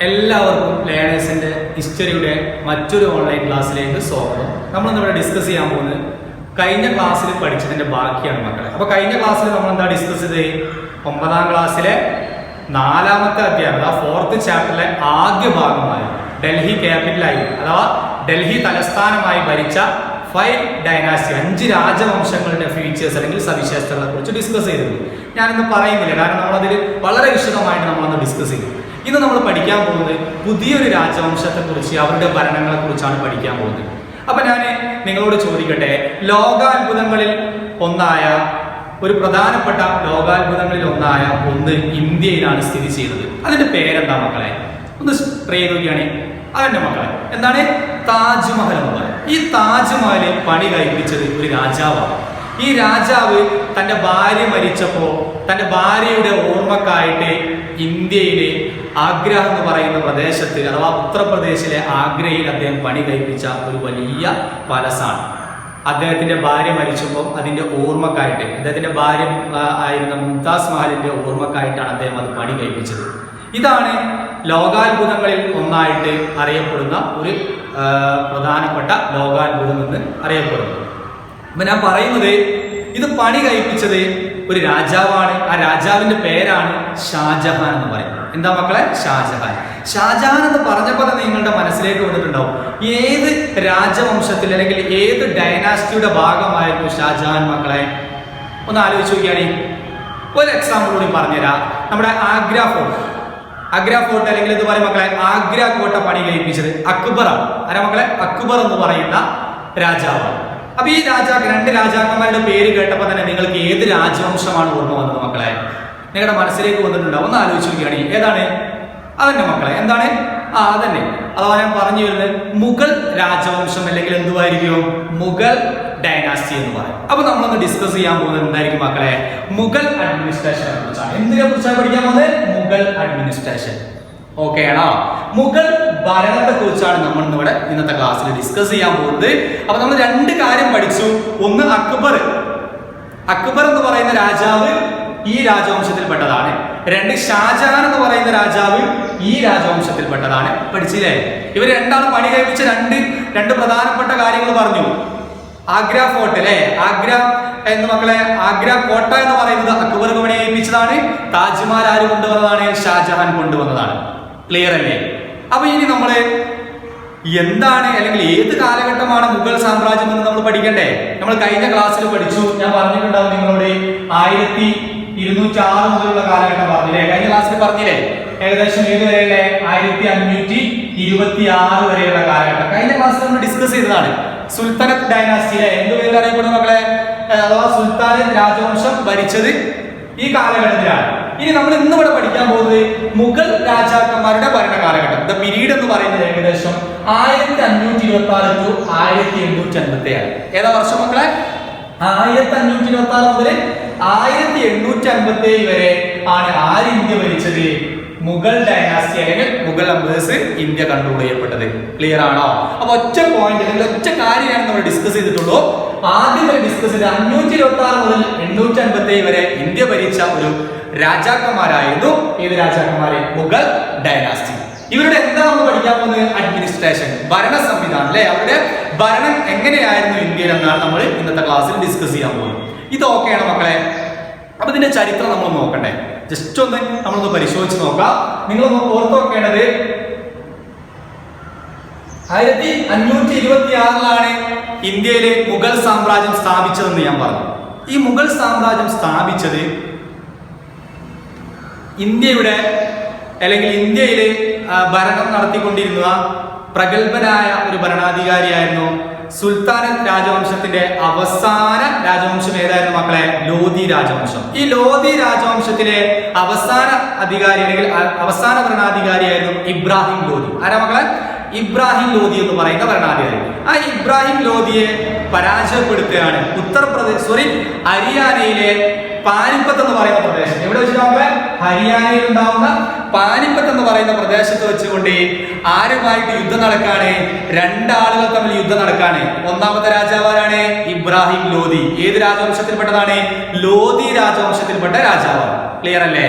എല്ലാവർക്കും ലേണേഴ്സിന്റെ ഹിസ്റ്ററിയുടെ മറ്റൊരു ഓൺലൈൻ ക്ലാസ്സിലേക്ക് സ്വാഗതം. നമ്മളിന്നിവിടെ ഡിസ്കസ് ചെയ്യാൻ പോകുന്നത് കഴിഞ്ഞ ക്ലാസ്സിൽ പഠിച്ചതിന്റെ ബാക്കിയാണ് മക്കളെ. അപ്പൊ കഴിഞ്ഞ ക്ലാസ്സിൽ നമ്മൾ എന്താ ഡിസ്കസ് ചെയ്തത്? 9ാം ക്ലാസ്സിലെ 4ാമത്തെ അധ്യായം അഥവാ 4th ചാപ്റ്ററിലെ ആദ്യ ഭാഗമായ ഡൽഹി ക്യാപിറ്റലായി അഥവാ ഡൽഹി തലസ്ഥാനമായി ഭരിച്ച 5 ഡൈനാസ്റ്റി 5 രാജവംശങ്ങളുടെ ഫീച്ചേഴ്സ് അല്ലെങ്കിൽ സവിശേഷതകളെ കുറിച്ച് ഡിസ്കസ് ചെയ്തിരുന്നു. ഞാനിന്ന് പറയുന്നില്ല, കാരണം നമ്മളതിൽ വളരെ വിശദമായിട്ട് നമ്മളന്ന് ഡിസ്കസ് ചെയ്തു. ഇന്ന് നമ്മൾ പഠിക്കാൻ പോകുന്നത് പുതിയൊരു രാജവംശത്തെ കുറിച്ച്, അവരുടെ ഭരണങ്ങളെ കുറിച്ചാണ് പഠിക്കാൻ പോകുന്നത്. അപ്പൊ ഞാൻ നിങ്ങളോട് ചോദിക്കട്ടെ, ലോകാത്ഭുതങ്ങളിൽ ഒന്നായ ഒരു പ്രധാനപ്പെട്ട ലോകാത്ഭുതങ്ങളിൽ ഒന്നായ ഒന്ന് ഇന്ത്യയിലാണ് സ്ഥിതി ചെയ്യുന്നത്. അതിന്റെ പേരെന്താ മക്കളെ? ഒന്ന് ട്രൈ നോക്കിയാണ്. അതിന്റെ മക്കളെ എന്താണ്? താജ്മഹൽ എന്ന് പറയും. ഈ താജ്മഹൽ പണി കഴിപ്പിച്ചത് ഒരു രാജാവാണ്. ഈ രാജാവ് തന്റെ ഭാര്യ മരിച്ചപ്പോൾ തന്റെ ഭാര്യയുടെ ഓർമ്മക്കായിട്ട് ഇന്ത്യയിലെ ആഗ്ര എന്ന് പറയുന്ന പ്രദേശത്ത് അഥവാ ഉത്തർപ്രദേശിലെ ആഗ്രയിൽ അദ്ദേഹം പണി കഴിപ്പിച്ച ഒരു വലിയ പാലസാണ്. അദ്ദേഹത്തിന്റെ ഭാര്യ മരിച്ചപ്പോൾ അതിന്റെ ഓർമ്മക്കായിട്ട്, അദ്ദേഹത്തിന്റെ ഭാര്യ ആയിരുന്ന മുംതാസ് മഹലിന്റെ ഓർമ്മക്കായിട്ടാണ് അദ്ദേഹം അത് പണി കഴിപ്പിച്ചത്. ഇതാണ് ലോകാത്ഭുതങ്ങളിൽ ഒന്നായിട്ട് അറിയപ്പെടുന്ന ഒരു പ്രധാനപ്പെട്ട ലോകാത്ഭുതം എന്ന് അറിയപ്പെടുന്നത്. അപ്പൊ ഞാൻ പറയുന്നത്, ഇത് പണി കഴിപ്പിച്ചത് ഒരു രാജാവാണ്. ആ രാജാവിന്റെ പേരാണ് ഷാജഹാൻ എന്ന് പറയുന്നത്. എന്താ മക്കളെ? ഷാജഹാൻ. ഷാജഹാൻ എന്ന് പറഞ്ഞപ്പോൾ തന്നെ നിങ്ങളുടെ മനസ്സിലേക്ക് വന്നിട്ടുണ്ടാവും, ഏത് രാജവംശത്തിൽ അല്ലെങ്കിൽ ഏത് ഡൈനാസ്റ്റിയുടെ ഭാഗമായിരുന്നു ഷാജഹാൻ മക്കളെ? ഒന്ന് ആലോചിച്ച് നോക്കിയാണ്. ഒരു എക്സാമ്പിൾ കൂടി പറഞ്ഞുതരാം. നമ്മുടെ ആഗ്ര ഫോർട്ട് അല്ലെങ്കിൽ ഇത് പറയും മക്കളെ, ആഗ്ര കോട്ട പണി കഴിപ്പിച്ചത് അക്ബറാണ്. ആരാ മക്കളെ? അക്ബർ എന്ന് പറയുന്ന രാജാവാണ്. അപ്പൊ ഈ രണ്ട് രാജാക്കന്മാരുടെ പേര് കേട്ടപ്പോൾ തന്നെ നിങ്ങൾക്ക് ഏത് രാജവംശമാണ് ഓർമ്മ വന്നത് മക്കളെ? നിങ്ങളുടെ മനസ്സിലേക്ക് വന്നിട്ടുണ്ടാവും. ഒന്ന് ആലോചിച്ച് നോക്കിയാണ്. ഏതാണ്? അതന്നെ മക്കളെ, എന്താണ്? അതന്നെ. അഥവാ ഞാൻ പറഞ്ഞു വരുന്നത് മുഗൾ രാജവംശം അല്ലെങ്കിൽ എന്തുവായിരിക്കും? മുഗൾ ഡൈനാസ്റ്റി എന്ന് പറയും. അപ്പൊ നമ്മളൊന്ന് ഡിസ്കസ് ചെയ്യാൻ പോകുന്നത് എന്തായിരിക്കും മക്കളെ? മുഗൾ അഡ്മിനിസ്ട്രേഷനെ കുറിച്ചാണ്. എന്തിനെ കുറിച്ചാണ് പഠിക്കാൻ പോകുന്നത്? മുഗൾ അഡ്മിനിസ്ട്രേഷൻ. ഓക്കെ ആണോ? മുഗൾ ഭരണത്തെ കുറിച്ചാണ് നമ്മൾ ഇവിടെ ഇന്നത്തെ ക്ലാസ്സിൽ ഡിസ്കസ് ചെയ്യാൻ പോകുന്നത്. അപ്പൊ നമ്മൾ 2 കാര്യം പഠിച്ചു. ഒന്ന് അക്ബർ എന്ന് പറയുന്ന രാജാവ് ഈ രാജവംശത്തിൽപ്പെട്ടതാണ്. 2 ഷാജഹാൻ എന്ന് പറയുന്ന രാജാവ് ഈ രാജവംശത്തിൽപ്പെട്ടതാണ്. പഠിച്ചില്ലേ? ഇവർ രണ്ടാളും പണി കഴിപ്പിച്ച രണ്ട് പ്രധാനപ്പെട്ട കാര്യങ്ങൾ പറഞ്ഞു. ആഗ്ര ഫോർട്ട് അല്ലെ, ആഗ്ര എന്ന് മക്കളെ, ആഗ്ര കോട്ട എന്ന് പറയുന്നത് അക്ബർ പണി കഴിപ്പിച്ചതാണ്. താജ്മഹൽ ആര് കൊണ്ടുവന്നതാണ്? ഷാജഹാൻ കൊണ്ടുവന്നതാണ്. ക്ലിയർ അല്ലേ? അപ്പൊ ഇനി നമ്മള് എന്താണ് അല്ലെങ്കിൽ ഏത് കാലഘട്ടമാണ് മുഗൾ സാമ്രാജ്യം എന്ന് നമ്മൾ പഠിക്കണ്ടേ? നമ്മൾ കഴിഞ്ഞ ക്ലാസ്സിൽ പഠിച്ചു. ഞാൻ പറഞ്ഞിട്ടുണ്ടാവും നിങ്ങളോട് 1206 മുതലുള്ള കാലഘട്ടം പറഞ്ഞില്ലേ? കഴിഞ്ഞ ക്ലാസ്സിൽ പറഞ്ഞില്ലേ? ഏകദേശം ഏത് വരെയല്ലേ? 1526 വരെയുള്ള കാലഘട്ടം കഴിഞ്ഞ ക്ലാസ്സിൽ നമ്മൾ ഡിസ്കസ് ചെയ്തതാണ്. സുൽത്താനത്ത് ഡൈനാസ്റ്റിയിലെ എന്ത് പേരിൽ അറിയപ്പെടുന്ന മക്കളെ? അഥവാ സുൽത്താനത്ത് രാജവംശം ഭരിച്ചത് ഈ കാലഘട്ടത്തിലാണ്. ഇനി നമ്മൾ ഇന്നിവിടെ പഠിക്കാൻ പോകുന്നത് മുഗൾ രാജാക്കന്മാരുടെ ഭരണ കാലഘട്ടം. ദ പീരീഡ് എന്ന് പറയുന്നത് ഏകദേശം 1526 to 1857. ഏതാ വർഷം മക്കളെ? 1526 മുതൽ 1857 വരെ ആണ് ആര് ഇന്ത്യ ഭരിച്ചത്? മുഗൾ ഡൈനാസ്റ്റി അല്ലെങ്കിൽ മുഗൾ എംപേഴ്സ് ഇന്ത്യ കൺട്രോൾ ചെയ്യപ്പെട്ടത്. ക്ലിയർ ആണോ? അപ്പൊ ഒറ്റ പോയിന്റ് അല്ലെങ്കിൽ ഒറ്റ കാര്യമാണ് നമ്മൾ ഡിസ്കസ് ചെയ്തിട്ടുള്ളൂ. ആദ്യം ഡിസ്കസ് ചെയ്ത് 526 മുതൽ 857 വരെ ഇന്ത്യ ഭരിച്ച ഒരു രാജാക്കന്മാരായിരുന്നു. ഏത് രാജാക്കന്മാരെ? മുഗൾ ഡൈനാസ്റ്റി. ഇവരുടെ എന്താ നമ്മൾ പഠിക്കാൻ പോകുന്നത്? അഡ്മിനിസ്ട്രേഷൻ, ഭരണ സംവിധാനം അല്ലെ. അവരുടെ ഭരണം എങ്ങനെയായിരുന്നു ഇന്ത്യയിൽ എന്നാണ് നമ്മൾ ഇന്നത്തെ ക്ലാസ്സിൽ ഡിസ്കസ് ചെയ്യാൻ പോകുന്നത്. ഇത് ഓക്കെയാണ് മക്കളെ? അപ്പൊ ഇതിന്റെ ചരിത്രം നമ്മൾ നോക്കണ്ടേ? ജസ്റ്റ് ഒന്ന് നമ്മളൊന്ന് പരിശോധിച്ച് നോക്കാം. നിങ്ങൾ ഓർത്ത് നോക്കേണ്ടത് 1526 ഇന്ത്യയിലെ മുഗൾ സാമ്രാജ്യം സ്ഥാപിച്ചതെന്ന് ഞാൻ പറഞ്ഞു. ഈ മുഗൾ സാമ്രാജ്യം സ്ഥാപിച്ചത് ഇന്ത്യയുടെ അല്ലെങ്കിൽ ഇന്ത്യയിലെ ഭരണം നടത്തിക്കൊണ്ടിരുന്ന പ്രഗത്ഭനായ ഒരു ഭരണാധികാരിയായിരുന്നു. സുൽത്താനത്ത് രാജവംശത്തിന്റെ അവസാന രാജവംശം ഏതായിരുന്നു മക്കളെ? ലോധി രാജവംശം. ഈ ലോധി രാജവംശത്തിലെ അവസാന അധികാരി അല്ലെങ്കിൽ അവസാന ഭരണാധികാരിയായിരുന്നു ഇബ്രാഹിം ലോധി. ആരാ മക്കളെ? ഇബ്രാഹിം ലോധി എന്ന് പറയുന്ന ഭരണാധികാരി. ആ ഇബ്രാഹിം ലോധിയെ പരാജയപ്പെടുത്തുകയാണ് ഹരിയാനയിലെ പാനിപ്പത്ത് എന്ന് പറയുന്ന പ്രദേശം. എവിടെ വെച്ചിട്ടാവുമ്പോ ഹരിയാനയിൽ ഉണ്ടാവുന്ന പാനിപ്പത്ത് എന്ന് പറയുന്ന പ്രദേശത്ത് വെച്ചുകൊണ്ട് ആരുമായിട്ട് യുദ്ധം നടക്കാണ്? 2 ആളുകൾ തമ്മിൽ യുദ്ധം നടക്കാണ്. ഒന്നാമത്തെ രാജാവാണ് ഇബ്രാഹിം ലോധി. ഏത് രാജവംശത്തിൽപ്പെട്ടതാണ്? ലോധി രാജവംശത്തിൽപ്പെട്ട രാജാവാണ്. ക്ലിയർ അല്ലേ?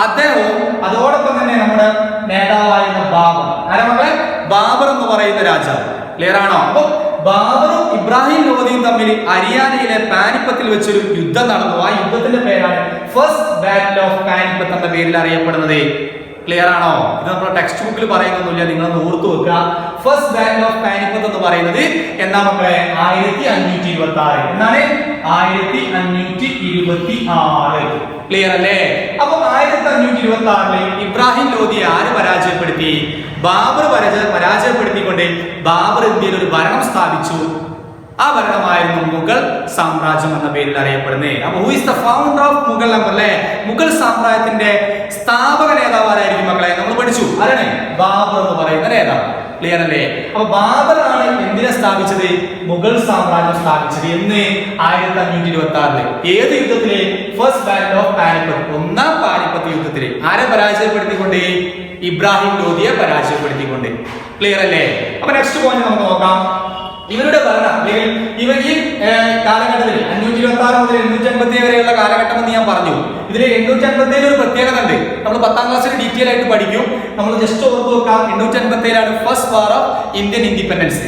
അദ്ദേഹവും അതോടൊപ്പം തന്നെ നമ്മുടെ നേതാവായിരുന്ന ബാബർ. ആരാ മക്കളെ? ബാബർ എന്ന് പറയുന്ന രാജാവ്. ക്ലിയർ ആണോ? അപ്പൊ ബാബറും ഇബ്രാഹിം ലോധിയും തമ്മിൽ ഹരിയാനയിലെ പാനിപ്പത്തിൽ വെച്ചൊരു യുദ്ധം നടന്നു. ആ യുദ്ധത്തിന്റെ പേരാണ് ഫസ്റ്റ് ബാറ്റിൽ ഓഫ് പാനിപ്പത്ത് എന്ന പേരിൽ അറിയപ്പെടുന്നത്. ക്ലിയർ ആണോ? ഇത് നമ്മുടെ ടെക്സ്റ്റ് ബുക്കിൽ പറയുന്നൊന്നുമില്ല, നിങ്ങൾ ഓർത്തു വെക്കുക. ഫസ്റ്റ് ബാറ്റിൽ ഓഫ് പാനിപ്പത്ത് എന്ന് പറയുന്നത് എന്നാ മക്കളെ? 1526 എന്നാണ് 1526. ക്ലിയർ അല്ലേ? അപ്പൊ 1526 ഇബ്രാഹിം ലോധിയെ ആര് പരാജയപ്പെടുത്തി? ബാബർ പരാജയപ്പെടുത്തിക്കൊണ്ട് ബാബർ ഇന്ത്യയിൽ ഒരു ഭരണം സ്ഥാപിച്ചു. ആ ഭരണമായിരുന്നു മുഗൾ സാമ്രാജ്യം എന്ന പേരിൽ അറിയപ്പെടുന്നത്. അപ്പൊ who is the founder of Mughal empire അല്ലേ? മുഗൾ സാമ്രാജ്യത്തിന്റെ സ്ഥാപക നേതാവ് ആരായിരിക്കും മക്കളെ? നമ്മൾ പഠിച്ചു. ആരാണ്? ബാബർ എന്ന് പറയുന്ന നേതാവ്. ക്ലിയർ അല്ലേ? അപ്പൊ ബാബറാണ് എന്തിനെ സ്ഥാപിച്ചത്? മുഗൾ സാമ്രാജ്യം സ്ഥാപിച്ചത്. എന്ന് 1526. ഏത് യുദ്ധത്തില്? ഫസ്റ്റ് ബാറ്റിൽ ഓഫ് പാനിപ്പത്ത്, ഒന്നാം പാനിപ്പത്ത് യുദ്ധത്തില്. ആരെ പരാജയപ്പെടുത്തിക്കൊണ്ട്? ഇബ്രാഹിം ലോധിയെ പരാജയപ്പെടുത്തിക്കൊണ്ട്. ക്ലിയർ അല്ലേ? അപ്പൊ നെക്സ്റ്റ് പോയിന്റ് നമുക്ക് നോക്കാം. ഇവരുടെ ഭരണം ഇവർ ഈ കാലഘട്ടത്തിൽ 526 മുതൽ 857 വരെയുള്ള കാലഘട്ടം എന്ന് ഞാൻ പറഞ്ഞു. ഇതിൽ 857 ഒരു പ്രത്യേകത ഉണ്ട്. നമ്മൾ 10ാം ക്ലാസ്സിൽ ഡീറ്റെയിൽ ആയിട്ട് പഠിക്കും. നമ്മൾ ജസ്റ്റ് ഓർത്ത് നോക്കാം. 857 first war of Indian independence.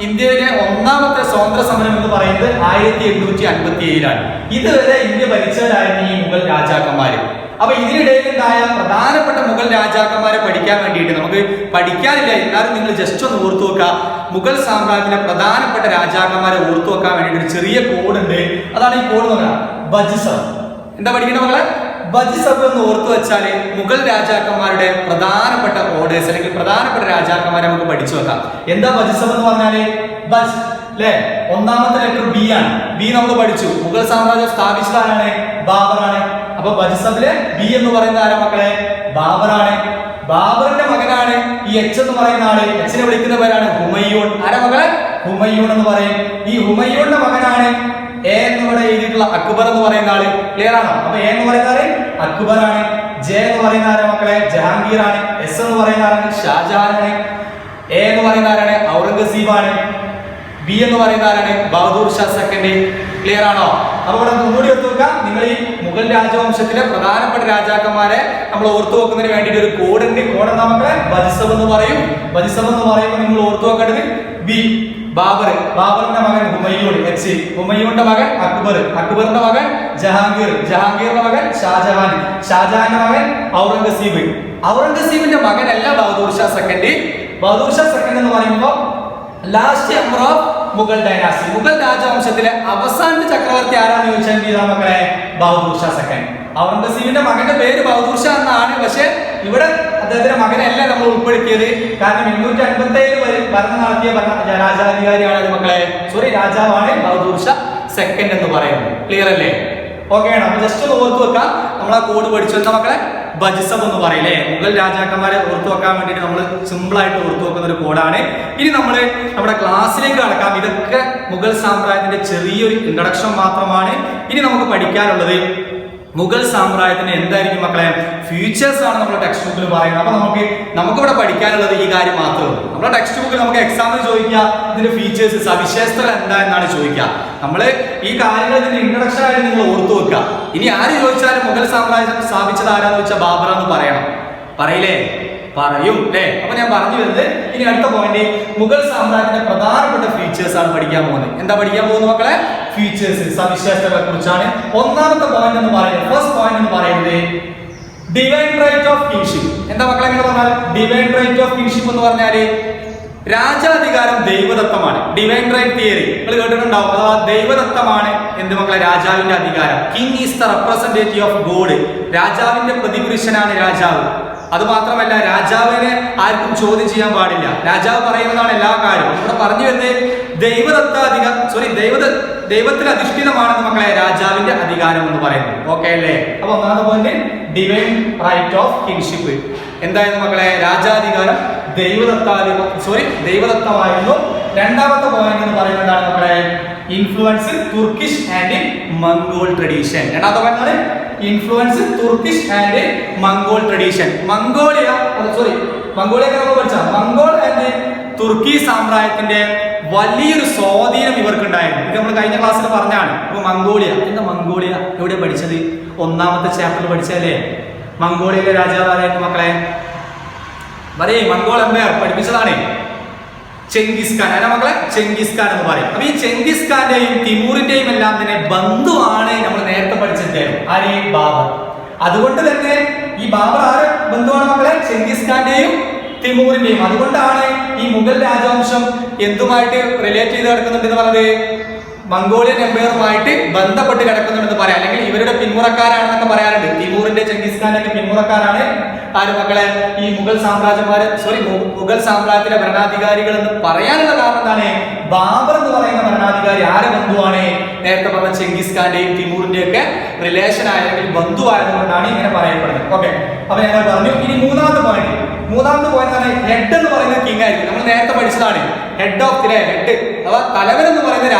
ഇന്ത്യയിലെ ഒന്നാമത്തെ സ്വാതന്ത്ര്യ സമരം എന്ന് പറയുന്നത് 1857 ഇതുവരെ ഇന്ത്യ ഭരിച്ചവരായിരുന്നു ഈ മുഗൾ രാജാക്കന്മാര്. അപ്പൊ ഇതിനിടയിൽ ഉണ്ടായ പ്രധാനപ്പെട്ട മുഗൾ രാജാക്കന്മാരെ പഠിക്കാൻ വേണ്ടിയിട്ട് നമുക്ക് പഠിക്കാനില്ല, എന്നാലും നിങ്ങൾ ജസ്റ്റ് ഒന്ന് ഓർത്തു വെക്കുക. മുഗൾ സാമ്രാജ്യത്തിലെ പ്രധാനപ്പെട്ട രാജാക്കന്മാരെ ഓർത്തു വെക്കാൻ വേണ്ടിയിട്ട് ഒരു ചെറിയ കോഡ് ഉണ്ട്. അതാണ് ഈ കോഡ് നോക്കുക, ബജ്സബ്. എന്താ പഠിക്കേണ്ട മക്കളെ? ബജ്സബ് എന്ന് ഓർത്തു വെച്ചാല് മുഗൾ രാജാക്കന്മാരുടെ പ്രധാനപ്പെട്ട ഓർഡേഴ്സ് അല്ലെങ്കിൽ പ്രധാനപ്പെട്ട രാജാക്കന്മാരെ നമുക്ക് പഠിച്ചു വെക്കാം. എന്താ ബജ്സബ് എന്ന് പറഞ്ഞാല്? ബജ് അല്ലെ? ഒന്നാമത്തെ ലെറ്റർ ബി ആണ്. ബി നമ്മൾ പഠിച്ചു. മുഗൾ സാമ്രാജ്യം സ്ഥാപിച്ചത് ആരാണ്? ബാബറാണ്. അപ്പൊ ബജ്സബിലെ ബി എന്ന് പറയുന്ന ആരാ മക്കളെ? ബാബറാണ്. ബാബറിന്റെ മകനാണ് ഈ എച്ച് എന്ന് പറയുന്ന ആള്. എച്ചിനെ വിളിക്കുന്ന പേരാണ് ഹുമയൂൺ. ആരാ മക്കളെ? ഹുമയൂൺ എന്ന് പറയും. ഈ ഹുമയൂണിന്റെ മകനാണ് എ എന്നിവിടെ എഴുതിയിട്ടുള്ള അക്ബർ എന്ന് പറയുന്ന ആള്. ക്ലിയർ ആണോ? അപ്പൊ എ എന്ന് പറയുന്ന ആള് അക്ബർ ആണ്. ജെ എന്ന് പറയുന്ന ആരാ മക്കളെ? ജഹാംഗീർ ആണ്. എസ് എന്ന് പറയുന്ന ആരാണ്? ഷാജഹാൻ ആണ്. എ എന്ന് പറയുന്ന ആരാണ്? ഔറംഗസീബ് ആണ്. ബി എന്ന് പറയുന്ന ആരാണ്? ബഹദൂർ ഷാ സെക്കൻഡ്. ക്ലിയർ ആണോ? അപ്പൊ ഇവിടെ ഒന്നുകൂടി ഓർത്തു വെക്കാം. നിങ്ങൾ ഈ മുഗൾ രാജവംശത്തിലെ പ്രധാനപ്പെട്ട രാജാക്കന്മാരെ നമ്മൾ ഓർത്തു വെക്കുന്നതിന് വേണ്ടിയിട്ട് ഒരു കോഡ് ഉണ്ട്. കോഡ് എന്താ മക്കളെ? ബജ്സബ് എന്ന് പറയും. ബജ്സബ് എന്ന് പറയുമ്പോൾ നിങ്ങൾ ഓർത്തു വെക്കേണ്ടത് ബി ബാബർ, ബാബറിന്റെ മകൻ ഹുമയൂൺ, എച്ച് ഹുമയൂണിന്റെ മകൻ അക്ബർ, അക്ബറിന്റെ മകൻ ജഹാംഗീർ, ജഹാംഗീറിന്റെ മകൻ ഷാജഹാൻ, ഷാജഹാന്റെ മകൻ ഔറംഗസീബ്, ഔറംഗസീബിന്റെ മകനല്ല ബഹദൂർ ഷാ സെക്കൻഡ്. ബഹദൂർ ഷാ സെക്കൻഡ് എന്ന് പറയുമ്പോൾ last emperor of Mughal dynasty, Mughal രാജവംശത്തിലെ അവസാനത്തെ ചക്രവർത്തി ആരാന്ന് ചോദിച്ചാൽ ചെയ്താ മക്കളെ? ബഹദൂർ ഷാ സെക്കൻഡ്. ഔറംഗസീബിന്റെ മകന്റെ പേര് ബഹദൂർ ഷാ എന്നാണ്. പക്ഷെ ഇവിടെ അദ്ദേഹത്തിന്റെ മകനല്ല നമ്മൾ ഉൾപ്പെടുത്തിയത്. കാരണം 857 ഭരണം നടത്തിയ രാജാധികാരിയാണ് മക്കളെ, സോറി രാജാവാണ് ബഹദൂർ ഷാ സെക്കൻഡ് എന്ന് പറയുന്നത്. ക്ലിയർ അല്ലേ? ഓക്കെ ആണ്. അപ്പൊ ജസ്റ്റ് ഒന്ന് ഓർത്തു വെക്കാം. നമ്മൾ ആ കോഡ് പഠിച്ചു. എന്താ മക്കളെ? ബജ്സബ് എന്ന് പറയില്ലേ? മുഗൾ രാജാക്കന്മാരെ ഓർത്തു വെക്കാൻ വേണ്ടിയിട്ട് നമ്മൾ സിമ്പിൾ ആയിട്ട് ഓർത്തു വെക്കുന്ന ഒരു കോഡാണ്. ഇനി നമ്മൾ നമ്മുടെ ക്ലാസ്സിലേക്ക് കടക്കാം. ഇതൊക്കെ മുഗൾ സാമ്രാജ്യത്തിന്റെ ചെറിയൊരു ഇൻട്രഡക്ഷൻ മാത്രമാണ്. ഇനി നമുക്ക് പഠിക്കാനുള്ളത് മുഗൾ സാമ്രാജ്യത്തിന് എന്തായിരിക്കും മക്കളെ? ഫ്യൂച്ചേഴ്സ് ആണ് നമ്മുടെ ടെക്സ്റ്റ് ബുക്കിൽ പറയുന്നത്. അപ്പൊ നമുക്കിവിടെ പഠിക്കാനുള്ളത് ഈ കാര്യം മാത്രമേ ഉള്ളൂ. നമ്മുടെ ടെക്സ്റ്റ് ബുക്കിൽ നമുക്ക് എക്സാമിൽ ചോദിക്കുക ഇതിന്റെ ഫീച്ചേഴ്സ്, സവിശേഷതകൾ എന്താ എന്നാണ് ചോദിക്കുക. നമ്മൾ ഈ കാര്യങ്ങൾ ഇതിന്റെ ഇൻട്രഡക്ഷൻ ആയിട്ട് നിങ്ങൾ ഓർത്തു വെക്കുക. ഇനി ആര് ചോദിച്ചാലും മുഗൾ സാമ്രാജ്യം സ്ഥാപിച്ചത് ആരാന്ന് വെച്ചാൽ ബാബറാന്ന് പറയണം. പറയില്ലേ? പറയും അല്ലേ? അപ്പൊ ഞാൻ പറഞ്ഞു വരുന്നത് ഇനി അടുത്ത പോയിന്റ് മുഗൾ സാമ്രാജ്യത്തിന്റെ പ്രധാനപ്പെട്ട ഫീച്ചേഴ്സ് ആണ് പഠിക്കാൻ പോകുന്നത്. എന്താ പഠിക്കാൻ പോകുന്നത് മക്കളെ? ഫീച്ചേഴ്സ്, സവിശേഷതകളെ കുറിച്ചാണ്. ഒന്നാമത്തെ പോയിന്റ് എന്ന് പറയുന്നത്, ഫസ്റ്റ് പോയിന്റ് എന്ന് പറയുന്നത് ഡിവൈൻ റൈറ്റ് ഓഫ് കിങ്ഷിപ്പ്. എന്താ മക്കളെ എങ്ങനെ പറഞ്ഞാൽ? ഡിവൈൻ റൈറ്റ് ഓഫ് കിങ്ഷിപ്പ് എന്ന് പറഞ്ഞാല് രാജാധികാരം ദൈവദത്തമാണ്. ഡിവൈൻ റൈറ്റ് തിയറി നിങ്ങൾ കേട്ടിട്ടുണ്ടാവും. അഥവാ ദൈവദത്തമാണ് എന്ത് മക്കളെ? രാജാവിന്റെ അധികാരം. King is the representative of God. രാജാവിന്റെ പ്രതിപുരുഷനാണ് രാജാവ്. അത് മാത്രമല്ല രാജാവിനെ ആർക്കും ചോദ്യം ചെയ്യാൻ പാടില്ല. രാജാവ് പറയുന്നതാണ് എല്ലാ കാര്യവും. ഇവിടെ പറഞ്ഞു വരുന്നത് ദൈവത്തിൽ അധിഷ്ഠിതമാണെന്ന് മക്കളെ രാജാവിന്റെ അധികാരം എന്ന് പറയുന്നത്. ഓക്കെ അല്ലേ? അപ്പൊ ഒന്നാമത്തെ point divine right of kingship. എന്തായിരുന്നു മക്കളെ? രാജാധികാരം ദൈവദത്തമായിരുന്നു. രണ്ടാമത്തെ പോയിന്റ് എന്ന് പറയുന്നതാണ് മക്കളെ influence Turkish and Mongol tradition. രണ്ടാമത്തെ point influence Turkish and Mongol tradition. Mongolia നമ്മൾ പഠിച്ച മംഗോൾ ആൻഡ് തുർക്കി സാമ്രാജ്യത്തിന്റെ വലിയൊരു സ്വാധീനം ഇവർക്കുണ്ടായിരുന്നു. ഇത് നമ്മൾ കഴിഞ്ഞ ക്ലാസ്സിൽ പറഞ്ഞാണ്. അപ്പൊ മംഗോളിയ, എന്താ മംഗോളിയ എവിടെ പഠിച്ചത്? ഒന്നാമത്തെ ചാപ്റ്ററിൽ പഠിച്ചല്ലേ? മംഗോളിയയിലെ രാജാവായിരുന്നു മക്കളെ? പറയേ, മംഗോൾ എംപയർ പഠിപ്പിച്ചതാണ് ചെങ്കിസ് ഖാൻ. ആരാ മക്കളെ? ചെങ്കിസ് ഖാൻ എന്ന് പറയും. അപ്പൊ ഈ ചെങ്കിസ് ഖാന്റെയും തിമൂറിന്റെയും എല്ലാം തന്നെ ബന്ധുവാണ് നമ്മൾ നേരത്തെ പഠിച്ചിട്ട് ആര്? ബാബർ. അതുകൊണ്ട് തന്നെ ഈ ബാബർ ആര് ബന്ധുവാണ് മക്കളെ? ചെങ്കിസ് ഖാന്റെയും തിമൂറിന്റെയും. അതുകൊണ്ടാണ് ഈ മുഗൾ രാജവംശം എന്തുമായിട്ട് റിലേറ്റ് ചെയ്ത് കിടക്കുന്നുണ്ട് എന്ന് പറഞ്ഞത്? മംഗോളിയൻ എംപയറുമായിട്ട് ബന്ധപ്പെട്ട് കിടക്കുന്നുണ്ടെന്ന് പറയാം. അല്ലെങ്കിൽ ഇവരുടെ പിന്മുറക്കാരാണെന്നൊക്കെ പറയാറുണ്ട്. തിമൂറിന്റെ ചെങ്കിസ് ഖാന്റെ പിന്മുറക്കാരാണ് ആര് മക്കളെ? ഈ മുഗൾ മുഗൾ സാമ്രാജ്യത്തിലെ ഭരണാധികാരികൾ എന്ന് പറയാനുള്ള കാരണം എന്താണ്? ബാബർ എന്ന് പറയുന്ന ഭരണാധികാരി ആരെ ബന്ധുവാണ്? നേരത്തെ പറഞ്ഞ ചെങ്കിസ് ഖാന്റെയും തിമൂറിന്റെയും ഒക്കെ റിലേഷൻ ആയ അല്ലെങ്കിൽ ബന്ധുവായതുകൊണ്ടാണ് ഇങ്ങനെ പറയപ്പെടുന്നത്. ഓക്കെ, അപ്പൊ ഞങ്ങൾ പറഞ്ഞു. ഇനി മൂന്നാമത്തെ പോയിന്റ് ഹെഡ് എന്ന് പറയുന്നത് കിങ് ആയിരിക്കും. നമ്മൾ നേരത്തെ പഠിച്ചതാണ്. ഹെഡ് ഓഫ് ദി ഹെഡ് അഥവാ തലവൻ എന്ന് പറയുന്നത്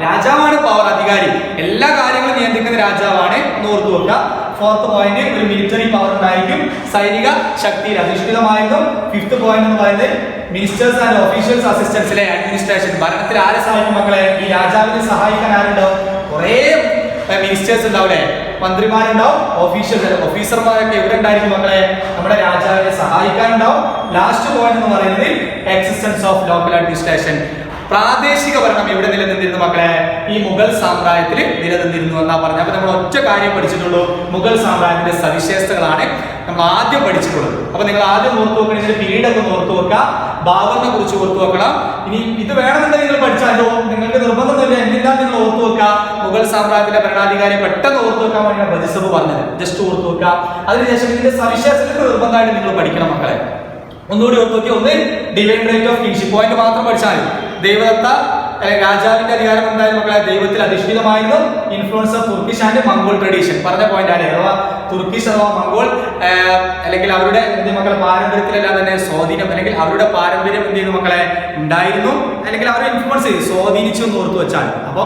രാജാവാണ് പവർ, അധികാരി. എല്ലാ കാര്യങ്ങളും നിയന്ത്രിക്കുന്ന രാജാവാണ് എന്ന് ഓർത്തു വെക്കുക. ഫോർത്ത് പോയിന്റ്, ഒരു മിലിറ്ററി പവർ ഉണ്ടായിരിക്കും, സൈനിക ശക്തിയിൽ അധിഷ്ഠിതമായിരിക്കും. ഫിഫ്ത് പോയിന്റ് എന്ന് പറയുന്നത് മിനിസ്റ്റേഴ്സ് ആൻഡ് ഒഫീഷ്യൽസ് അസിസ്റ്റൻസിലെ അഡ്മിനിസ്ട്രേഷൻ. ഭരണത്തിൽ ആരെ സഹായിക്കും മക്കളെ? ഈ രാജാവിനെ സഹായിക്കാൻ ആരുണ്ടാവും? കുറേ മിനിസ്റ്റേഴ്സ് ഉണ്ടാവില്ലേ? മന്ത്രിമാരുണ്ടാവും, ഓഫീസർമാരൊക്കെ എവിടെ ഉണ്ടായിരിക്കും മക്കളെ? നമ്മുടെ രാജാവിനെ സഹായിക്കാനുണ്ടാവും. ലാസ്റ്റ് പോയിന്റ് എന്ന് പറയുന്നത് എക്സിസ്റ്റൻസ് ഓഫ് ലോക്കൽ അഡ്മിനിസ്ട്രേഷൻ. പ്രാദേശിക ഭരണം എവിടെ നിലനിന്നിരുന്നു മക്കളെ? ഈ മുഗൾ സാമ്രാജ്യത്തിൽ നിലനിന്നിരുന്നു എന്നാ പറഞ്ഞത്. അപ്പൊ നമ്മൾ ഒറ്റ കാര്യം പഠിച്ചിട്ടുള്ളൂ, മുഗൾ സാമ്രാജ്യത്തിന്റെ സവിശേഷതകളാണ് നമ്മൾ ആദ്യം പഠിച്ചിട്ടുള്ളത്. അപ്പൊ നിങ്ങൾ ആദ്യം ഓർത്തു വെക്കണം, ഇതിന്റെ പീരീഡ് ഒക്കെ ഒന്ന് ഓർത്തു വെക്കുക, ബാബറിനെ കുറിച്ച് ഓർത്തു വെക്കണം. ഇനി ഇത് വേണമെന്നുണ്ടെങ്കിൽ നിങ്ങൾ പഠിച്ചാലോ, നിങ്ങൾക്ക് നിർബന്ധമൊന്നുമില്ല, എന്തിനാ നിങ്ങൾ ഓർത്തു വെക്കുക? മുഗൾ സാമ്രാജ്യത്തിന്റെ ഭരണാധികാരിയെ പെട്ടെന്ന് ഓർത്തു വെക്കാൻ വേണ്ടിയാണ് ബജസബ് പറഞ്ഞത്. ജസ്റ്റ് ഓർത്തു വെക്കുക. അതിനുശേഷം ഇതിന്റെ സവിശേഷതകൾ നിർബന്ധമായിട്ട് നിങ്ങൾ പഠിക്കണം മക്കളെ. ഒന്നുകൂടി ഓർത്തു നോക്കി. ഒന്ന് divine right of kingship point മാത്രം പഠിച്ചാൽ മതി. ദൈവദത്ത രാജാവിന്റെ അധികാരം എന്തായാലും മക്കളെ? ദൈവത്തിൽ അധിഷ്ഠിതമായിരുന്നു. Influence of Turkish and Mongol tradition പറഞ്ഞ പോയിന്റ് ആണ്. അഥവാ തുർക്കിഷ് അഥവാ മംഗോൾ അല്ലെങ്കിൽ അവരുടെ എന്ത് മക്കളെ പാരമ്പര്യത്തിലെല്ലാം തന്നെ സ്വാധീനം അല്ലെങ്കിൽ അവരുടെ പാരമ്പര്യം എന്ത് ചെയ്യുന്നു മക്കളെ? ഉണ്ടായിരുന്നു, അല്ലെങ്കിൽ അവരെ ഇൻഫ്ലുവൻസ് ചെയ്തു, സ്വാധീനിച്ചു എന്ന് ഓർത്തു വെച്ചാൽ. അപ്പൊ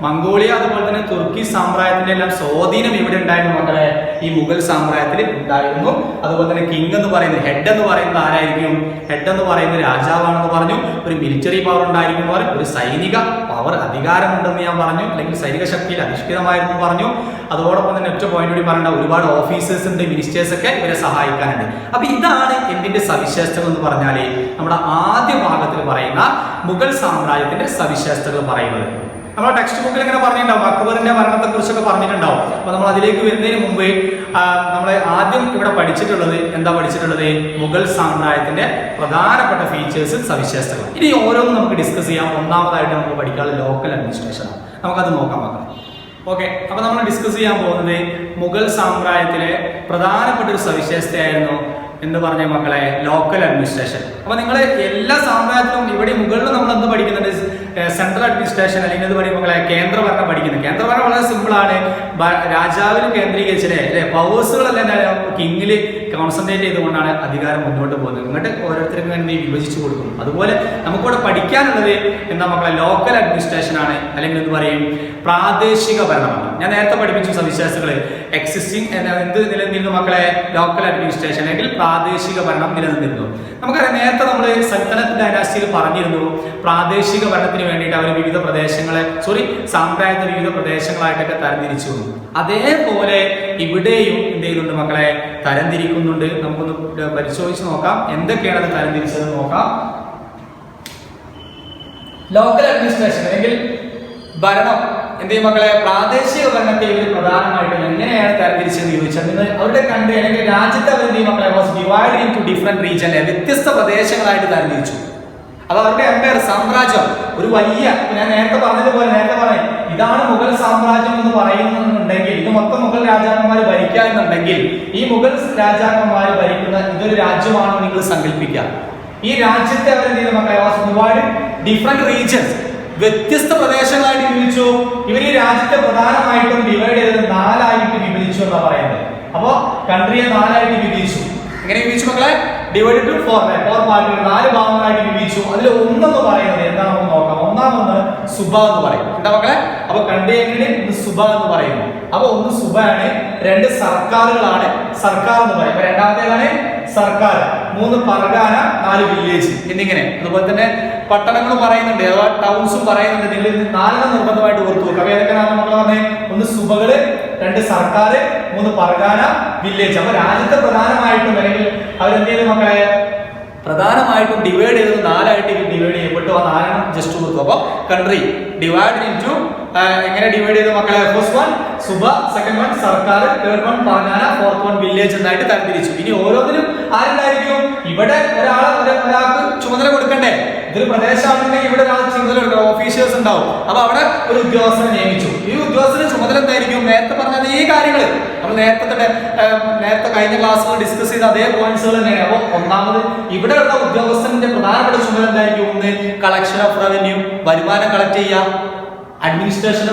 മംഗോളിയ അതുപോലെ തന്നെ തുർക്കി സാമ്രാജ്യത്തിന്റെ എല്ലാം സ്വാധീനം ഇവിടെ ഉണ്ടായിരുന്നു മക്കളെ? ഈ മുഗൾ സാമ്രാജ്യത്തിൽ ഉണ്ടായിരുന്നു. അതുപോലെ തന്നെ കിങ് എന്ന് പറയുന്നത്, ഹെഡ് എന്ന് പറയുന്നത് ആരായിരിക്കും? ഹെഡ് എന്ന് പറയുന്നത് രാജാവാണെന്ന് പറഞ്ഞു. ഒരു മിലിറ്ററി പവർ ഉണ്ടായിരിക്കും പറഞ്ഞു. ഒരു സൈനിക പവർ, അധികാരമുണ്ടെന്ന് ഞാൻ പറഞ്ഞു, അല്ലെങ്കിൽ സൈനിക ശക്തിയിൽ അധിഷ്ഠിതമായിരുന്നു പറഞ്ഞു. അതോടൊപ്പം തന്നെ ഒറ്റ പോയിന്റ് കൂടി പറയേണ്ട, ഒരുപാട് ഓഫീസേഴ്സ് ഉണ്ട്, മിനിസ്റ്റേഴ്സ് ഒക്കെ ഇവരെ സഹായിക്കാനുണ്ട്. അപ്പൊ ഇതാണ് എന്തിന്റെ സവിശേഷതകൾ എന്ന് പറഞ്ഞാല് നമ്മുടെ ആദ്യ ഭാഗത്തിൽ പറയുന്ന മുഗൾ സാമ്രാജ്യത്തിന്റെ സവിശേഷതകൾ പറയുന്നത്. നമ്മുടെ ടെക്സ്റ്റ് ബുക്കിൽ ഇങ്ങനെ പറഞ്ഞിട്ടുണ്ടാവും, അക്ബറിന്റെ ഭരണത്തെ കുറിച്ചൊക്കെ പറഞ്ഞിട്ടുണ്ടാവും. അപ്പൊ നമ്മൾ അതിലേക്ക് വരുന്നതിന് മുമ്പ് നമ്മൾ ആദ്യം ഇവിടെ പഠിച്ചിട്ടുള്ളത് എന്താ? മുഗൾ സാമ്രാജ്യത്തിന്റെ പ്രധാനപ്പെട്ട ഫീച്ചേഴ്സ്, സവിശേഷതകൾ. ഇനി ഓരോന്നും നമുക്ക് ഡിസ്കസ് ചെയ്യാം. ഒന്നാമതായിട്ട് നമുക്ക് പഠിക്കാനുള്ള ലോക്കൽ അഡ്മിനിസ്ട്രേഷൻ ആണ്. നമുക്കത് നോക്കാം മക്കളെ. ഓക്കെ, അപ്പൊ നമ്മൾ ഡിസ്കസ് ചെയ്യാൻ പോകുന്നത് മുഗൾ സാമ്രാജ്യത്തിലെ പ്രധാനപ്പെട്ട ഒരു സവിശേഷതയായിരുന്നു എന്ന് പറഞ്ഞ മക്കളെ ലോക്കൽ അഡ്മിനിസ്ട്രേഷൻ. അപ്പൊ നിങ്ങൾ എല്ലാ സാമ്രാജ്യത്തിലും ഇവിടെ മുകളിൽ നമ്മൾ എന്ത് പഠിക്കുന്നുണ്ട്? സെൻട്രൽ അഡ്മിനിസ്ട്രേഷൻ, അല്ലെങ്കിൽ എന്ത് പഠിക്കും മക്കളെ? കേന്ദ്രഭരണം പഠിക്കുന്നത്. കേന്ദ്രഭരണം വളരെ സിമ്പിൾ ആണ്. രാജാവിൽ കേന്ദ്രീകരിച്ചല്ലേ അല്ലെ? പവേഴ്സുകളെല്ലാം കിങ്ങില് കോൺസെൻട്രേറ്റ് ചെയ്തുകൊണ്ടാണ് അധികാരം മുന്നോട്ട് പോകുന്നത്. ഇങ്ങോട്ട് ഓരോരുത്തർക്കും വേണ്ടി വിഭജിച്ചു കൊടുക്കും. അതുപോലെ നമുക്കിവിടെ പഠിക്കാനുള്ളത് എന്താ മക്കളെ? ലോക്കൽ അഡ്മിനിസ്ട്രേഷൻ ആണ്, അല്ലെങ്കിൽ എന്ത് പറയും? പ്രാദേശിക ഭരണമാണ്. ഞാൻ നേരത്തെ പഠിപ്പിച്ച സവിശേഷതകൾ എക്സിസ്റ്റിംഗ് എന്ത് നിലനിന്നിരുന്നു മക്കളെ? ലോക്കൽ അഡ്മിനിസ്ട്രേഷൻ അല്ലെങ്കിൽ പ്രാദേശിക ഭരണം നിലനിന്നിരുന്നു. നമുക്കറിയാം, നേരത്തെ നമ്മൾ സൽത്തനത്ത് ഡൈനാസ്റ്റിയിൽ പറഞ്ഞിരുന്നു, പ്രാദേശിക ഭരണത്തിന് വേണ്ടിയിട്ട് അവർ വിവിധ പ്രദേശങ്ങളെ സാമ്രാജ്യത്തെ വിവിധ പ്രദേശങ്ങളായിട്ടൊക്കെ തരംതിരിച്ചു. അതേപോലെ ഇവിടെയും എന്ത് ചെയ്യുന്നുണ്ട് മക്കളെ? തരംതിരിക്കുന്നുണ്ട്. നമുക്കൊന്ന് പരിശോധിച്ച് നോക്കാം എന്തൊക്കെയാണ് അത് തരംതിരിച്ചത് നോക്കാം. ലോക്കൽ അഡ്മിനിസ്ട്രേഷൻ അല്ലെങ്കിൽ ഭരണം എന്ത് ചെയ്യും മക്കളെ? പ്രാദേശിക ഭരണത്തെ ഇവർ പ്രധാനമായിട്ടും എങ്ങനെയാണ് തരംതിരിച്ചെന്ന് ചോദിച്ചാൽ, അവരുടെ കൺട്രി അല്ലെങ്കിൽ രാജ്യത്തെ അവർ എന്ത് ചെയ്യും മക്കളെ? Was divided into different region, വ്യത്യസ്ത പ്രദേശങ്ങളായിട്ട് തരംതിരിച്ചു. അത് അവരുടെ എംപയർ, സാമ്രാജ്യം ഒരു വലിയ, ഞാൻ നേരത്തെ പറഞ്ഞതുപോലെ ഇതാണ് മുഗൾ സാമ്രാജ്യം എന്ന് പറയുന്നുണ്ടെങ്കിൽ, ഇത് മൊത്തം മുഗൾ രാജാക്കന്മാർ ഭരിക്കാന്നുണ്ടെങ്കിൽ, ഈ മുഗൾ രാജാക്കന്മാർ ഭരിക്കുന്ന ഇതൊരു രാജ്യമാണെന്ന് നിങ്ങൾ സങ്കല്പിക്കുക. ഈ രാജ്യത്തെ അവർ എന്ത് ചെയ്തു മക്കളെ? വാസ് ഡിവൈഡഡ് ഡിഫറെന്റ് റീജിയൻസ്, വ്യത്യസ്ത പ്രദേശങ്ങളായിട്ട് വിഭജിച്ചു. ഇവർ ഈ രാജ്യത്തെ പ്രധാനമായിട്ടും ഡിവൈഡ് ചെയ്തത് 4 ആയിട്ട് വിഭജിച്ചു എന്നാ പറയുന്നത്. അപ്പോ കൺട്രിയെ 4 ആയിട്ട് വിഭജിച്ചു. എങ്ങനെ വിഭജിച്ചു മക്കളെ? ഡിവൈഡ് ടു 4 പാർട്ടുകൾ, 4 ഭാഗങ്ങളായിട്ട് വിഭജിച്ചു. അതിൽ ഒന്നെന്ന് പറയുന്നത് എന്താ നമുക്ക് നോക്കാം. ഒന്നാമത് സുബ എന്ന് പറയും. എന്താ മക്കളെ? അപ്പൊ കൺട്രി എങ്ങനെ? സുബ എന്ന് പറയുന്നു. അപ്പൊ ഒന്ന് സുബയാണ്, 2 സർക്കാരുകളാണ്, സർക്കാർ എന്ന് പറയും. രണ്ടാമത്തേതാണ് സർക്കാർ, 3 പർഗാന, 4 വില്ലേജ് എന്നിങ്ങനെ. അതുപോലെ തന്നെ പട്ടണങ്ങൾ പറയുന്നുണ്ട്, അഥവാ ടൗൺസും പറയുന്നുണ്ട്. നിങ്ങൾ 4 നിർബന്ധമായിട്ട് ഓർത്തു വെക്കുക. ഏതൊക്കെയാണ് മക്കൾ പറഞ്ഞേ? 1 സുബകള്, 2 സർക്കാർ, 3 പർഗാന, വില്ലേജ്. അപ്പൊ രാജ്യത്തെ പ്രധാനമായിട്ടും അല്ലെങ്കിൽ അവരെന്ത് ചെയ്തു മക്കളെ? പ്രധാനമായിട്ടും ഡിവൈഡ് ചെയ്തത് 4 ആയിട്ട് ഡിവൈഡ് ചെയ്യപ്പെട്ടു. ആ 4 ജസ്റ്റ് കൊടുത്തു. അപ്പൊ കൺട്രി ഡിവൈഡ് ഇൻടു എങ്ങനെ ഡിവൈഡ് ചെയ്തു മക്കളെ? First one suba, second one sarkar, third one pargana, fourth one village എന്നായിട്ട് തരംതിരിച്ചു. ഇനി ഓരോന്നിനും ആരുണ്ടായിരിക്കും? ഇവിടെ ഒരാൾക്ക് ചുമതല കൊടുക്കണ്ടേ? ഇതൊരു പ്രദേശമാണെങ്കിൽ ഇവിടെ ഒരാൾ ചുമതല കൊടുക്കണം, ഓഫീസേഴ്സ് ഉണ്ടാവും. അപ്പൊ അവിടെ ഒരു ഉദ്യോഗസ്ഥനെ നിയമിച്ചു. ഈ ഉദ്യോഗസ്ഥന് ചുമതല എന്തായിരിക്കും? നേരത്തെ പറഞ്ഞ ഈ കാര്യങ്ങൾ നമ്മൾ നേരത്തെ കഴിഞ്ഞ ക്ലാസ്സുകൾ ഡിസ്കസ് ചെയ്ത അതേ പോയിന്റ്സുകൾ തന്നെയാണ്. അപ്പൊ ഒന്നാമത് ഇവിടെയുള്ള ഉദ്യോഗസ്ഥന്റെ പ്രധാനപ്പെട്ട ചുമതല എന്തായിരിക്കും? 1 കളക്ഷൻ ഓഫ് റവന്യൂ, വരുമാനം കളക്ട് ചെയ്യുക. അഡ്മിനിസ്ട്രേഷൻ,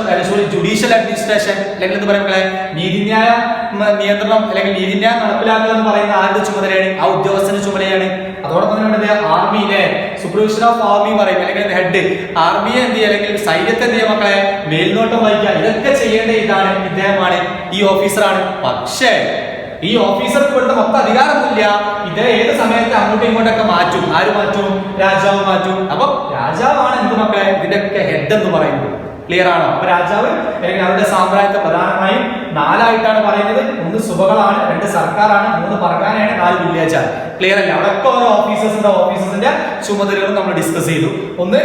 ജുഡീഷ്യൽ അഡ്മിനിസ്ട്രേഷൻ അല്ലെങ്കിൽ എന്ന് പറയുമ്പോൾ നീതിന്യായ നിയന്ത്രണം അല്ലെങ്കിൽ നീതിന്യായം നടപ്പിലാക്കുക എന്ന് പറയുന്ന ആരുടെ ചുമതലയാണ്? ആ ഉദ്യോഗസ്ഥന്റെ ചുമതലയാണ്. അതോടൊപ്പം തന്നെ ആർമിയിലെ സൂപ്പർവിഷൻ ഓഫ് ആർമി പറയും, അല്ലെങ്കിൽ ഹെഡ് ആർമിയെ എന്ത് ചെയ്യുക, അല്ലെങ്കിൽ സൈന്യത്തെ എന്ത് ചെയ്യുക മക്കളെ? മേൽനോട്ടം വഹിക്കുക. ഇതൊക്കെ ചെയ്യേണ്ട ഇദ്ദേഹമാണ്, ഈ ഓഫീസറാണ്. പക്ഷേ ഈ ഓഫീസർക്ക് കൊടുത്ത മൊത്തം അധികാരമൊന്നുമില്ല. ഇത് ഏത് സമയത്ത് അങ്ങോട്ടും ഇങ്ങോട്ടൊക്കെ മാറ്റും. ആര് മാറ്റും? രാജാവ് മാറ്റും. അപ്പൊ രാജാവാണ് എന്ത് മക്കളെ? ഇതിന്റെയൊക്കെ ഹെഡ് എന്ന് പറയുന്നത്. ക്ലിയർ ആണോ? അപ്പൊ രാജാവ് അല്ലെങ്കിൽ അവരുടെ സാമ്രാജ്യത്തെ പ്രധാനമായും 4 ആയിട്ടാണ് പറയുന്നത്. 1 സുബകളാണ്, 2 സർക്കാരാണ്, 3 പർഗാനയാണ്, 4 വില്ലേജാണ്. ക്ലിയർ അല്ല? അവിടെ ഒക്കെ ഓരോ ഓഫീസേഴ്സ് ഉണ്ട്. ഓഫീസേഴ്സിന്റെ ചുമതലകളും നമ്മൾ ഡിസ്കസ് ചെയ്തു. 1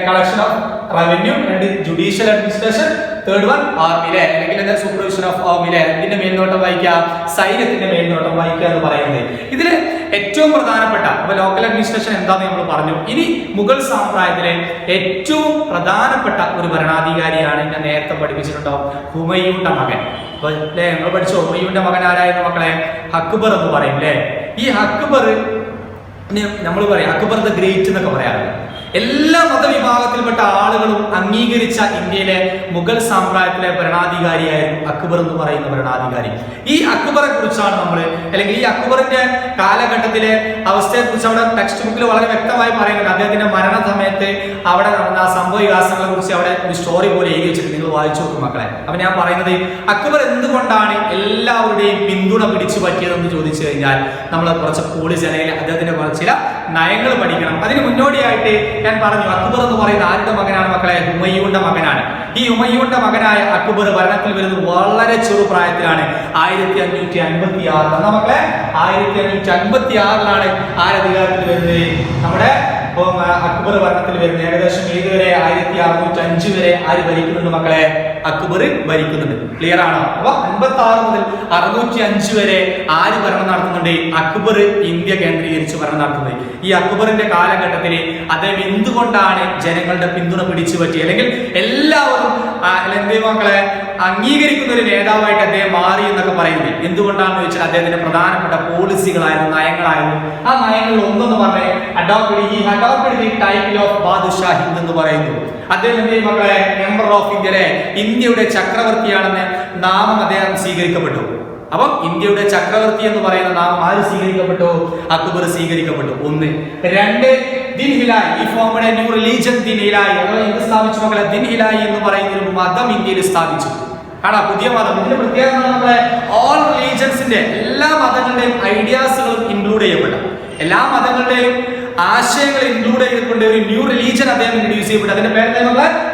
collection of revenue, 2 judicial administration, third one ആർമിയിലെ അല്ലെങ്കിൽ സൂപ്പർവിഷൻ ഓഫ് ആർമിയിലെ ഇതിന്റെ മേൽനോട്ടം വഹിക്കുക, സൈന്യത്തിന്റെ മേൽനോട്ടം വഹിക്കുക എന്ന് പറയുന്നത്. ഇതില് ഏറ്റവും പ്രധാനപ്പെട്ട അപ്പൊ ലോക്കൽ അഡ്മിനിസ്ട്രേഷൻ എന്താന്ന് നമ്മൾ പറഞ്ഞു. ഇനി മുഗൾ സാമ്രാജ്യത്തിലെ ഏറ്റവും പ്രധാനപ്പെട്ട ഒരു ഭരണാധികാരിയാണ്, ഞാൻ നേരത്തെ പഠിപ്പിച്ചിട്ടുണ്ടാവും, ഹുമയൂണിന്റെ മകൻ. അപ്പൊ അല്ലെ നമ്മൾ പഠിച്ചോ? ഹുമയൂണിന്റെ മകൻ ആരായിരുന്നു മക്കളെ? അക്ബർ എന്ന് പറയും അല്ലെ. ഈ അക്ബർ നമ്മൾ പറയും അക്ബർ ദ ഗ്രേറ്റ് എന്നൊക്കെ പറയാറുണ്ട്. എല്ലാ മതവിഭാഗത്തിൽപ്പെട്ട ആളുകളും അംഗീകരിച്ച ഇന്ത്യയിലെ മുഗൾ സാമ്രാജ്യത്തിലെ ഭരണാധികാരിയായിരുന്നു അക്ബർ എന്ന് പറയുന്ന ഭരണാധികാരി. ഈ അക്ബറെ കുറിച്ചാണ് നമ്മൾ, അല്ലെങ്കിൽ ഈ അക്ബറിന്റെ കാലഘട്ടത്തിലെ അവസ്ഥയെ കുറിച്ച് അവിടെ ടെക്സ്റ്റ് ബുക്കിൽ വളരെ വ്യക്തമായി പറയുന്നുണ്ട്. അദ്ദേഹത്തിന്റെ മരണ സമയത്ത് അവിടെ നടന്ന സംഭവ വികാസങ്ങളെ കുറിച്ച് അവിടെ ഒരു സ്റ്റോറി പോലെ എഴുതി വെച്ചിട്ട് നിങ്ങൾ വായിച്ചു നോക്കും മക്കളെ. അപ്പൊ ഞാൻ പറയുന്നത് അക്ബർ എന്തുകൊണ്ടാണ് എല്ലാവരുടെയും പിന്തുണ പിടിച്ചു പറ്റിയതെന്ന് ചോദിച്ചു കഴിഞ്ഞാൽ നമ്മൾ കുറച്ച് പോളിസി അല്ലെങ്കിൽ അദ്ദേഹത്തിന്റെ ചില നയങ്ങൾ പഠിക്കണം. അതിന് മുന്നോടിയായിട്ട് ഞാൻ പറഞ്ഞു അക്ബർ എന്ന് പറയുന്ന ആരുടെ മകനാണ് മക്കളെ? ഹുമയൂണിന്റെ മകനാണ്. ഈ ഹുമയൂണിന്റെ മകനായ അക്ബർ ഭരണത്തിൽ വരുന്നത് വളരെ ചെറുപ്രായത്തിലാണ്. 1556 എന്നാ മക്കളെ? 1556 ആരധികാരത്തിൽ വരുന്നത്? നമ്മുടെ അക്ബർ ഭരണത്തിൽ വരുന്നത്. ഏകദേശം ഏതുവരെ? 1605 വരെ ആര് ഭരിക്കുന്നുണ്ട് മക്കളെ? അക്ബർ ഭരിക്കുന്നുണ്ട്. ക്ലിയർ ആണോ? അപ്പൊ 56 മുതൽ 605 വരെ ആര് ഭരണം നടത്തുന്നുണ്ട്? അക്ബർ ഇന്ത്യ കേന്ദ്രീകരിച്ച് ഭരണം നടത്തുന്നത്. ഈ അക്ബറിന്റെ കാലഘട്ടത്തിൽ അദ്ദേഹം എന്തുകൊണ്ടാണ് ജനങ്ങളുടെ പിന്തുണ പിടിച്ചു പറ്റി, അല്ലെങ്കിൽ എല്ലാവരും എന്തേ മക്കളെ അംഗീകരിക്കുന്ന ഒരു നേതാവായിട്ട് അദ്ദേഹം മാറി എന്നൊക്കെ പറയുന്നത് എന്തുകൊണ്ടാണെന്ന് ചോദിച്ചാൽ അദ്ദേഹത്തിന്റെ പ്രധാനപ്പെട്ട പോളിസികളായിരുന്നു, നയങ്ങളായിരുന്നു. ആ നയങ്ങളിൽ ഒന്നെന്ന് പറഞ്ഞാൽ adopted the title of Badshah Hind എന്ന് പറയുന്നു. അദ്ദേഹം എന്തേ മക്കളെ? എംപറർ ഓഫ് ഇന്ത്യയിലെ ഇന്ത്യയുടെ ചക്രവർത്തിയാണെന്ന് നാമം അദ്ദേഹം സ്വീകരിക്കപ്പെട്ടു. അപ്പം ഇന്ത്യയുടെ ചക്രവർത്തി എന്ന് പറയുന്ന നാമം ആര് സ്വീകരിക്കപ്പെട്ടു? അക്ബർ സ്വീകരിക്കപ്പെട്ടു. 1. 2 ദിൻ ഹിലായി, ഈ ഫോമിലെ ന്യൂ റിലീജിയൻ ദിൻ ഹിലായി, അഥവാ എന്ത് സ്ഥാപിച്ചു മക്കളെ? ദിൻ ഹിലായി എന്ന് പറയുന്ന ഒരു മതം ഇന്ത്യയിൽ സ്ഥാപിച്ചു. കാണാ പുതിയ മതം. ഇതിന്റെ പ്രത്യേകത നമ്മളെ ഓൾ റിലീജിയൻസിന്റെ എല്ലാ മതങ്ങളുടെയും ഐഡിയാസുകളും ഇൻക്ലൂഡ് ചെയ്യപ്പെട്ട, എല്ലാ മതങ്ങളുടെയും ആശയങ്ങൾ ഇൻക്ലൂഡ് ചെയ്തുകൊണ്ട് ഒരു ന്യൂ റിലീജിയൻ അദ്ദേഹം ഇൻട്രൊഡ്യൂസ് ചെയ്യപ്പെട്ടു. അതിന്റെ പേര്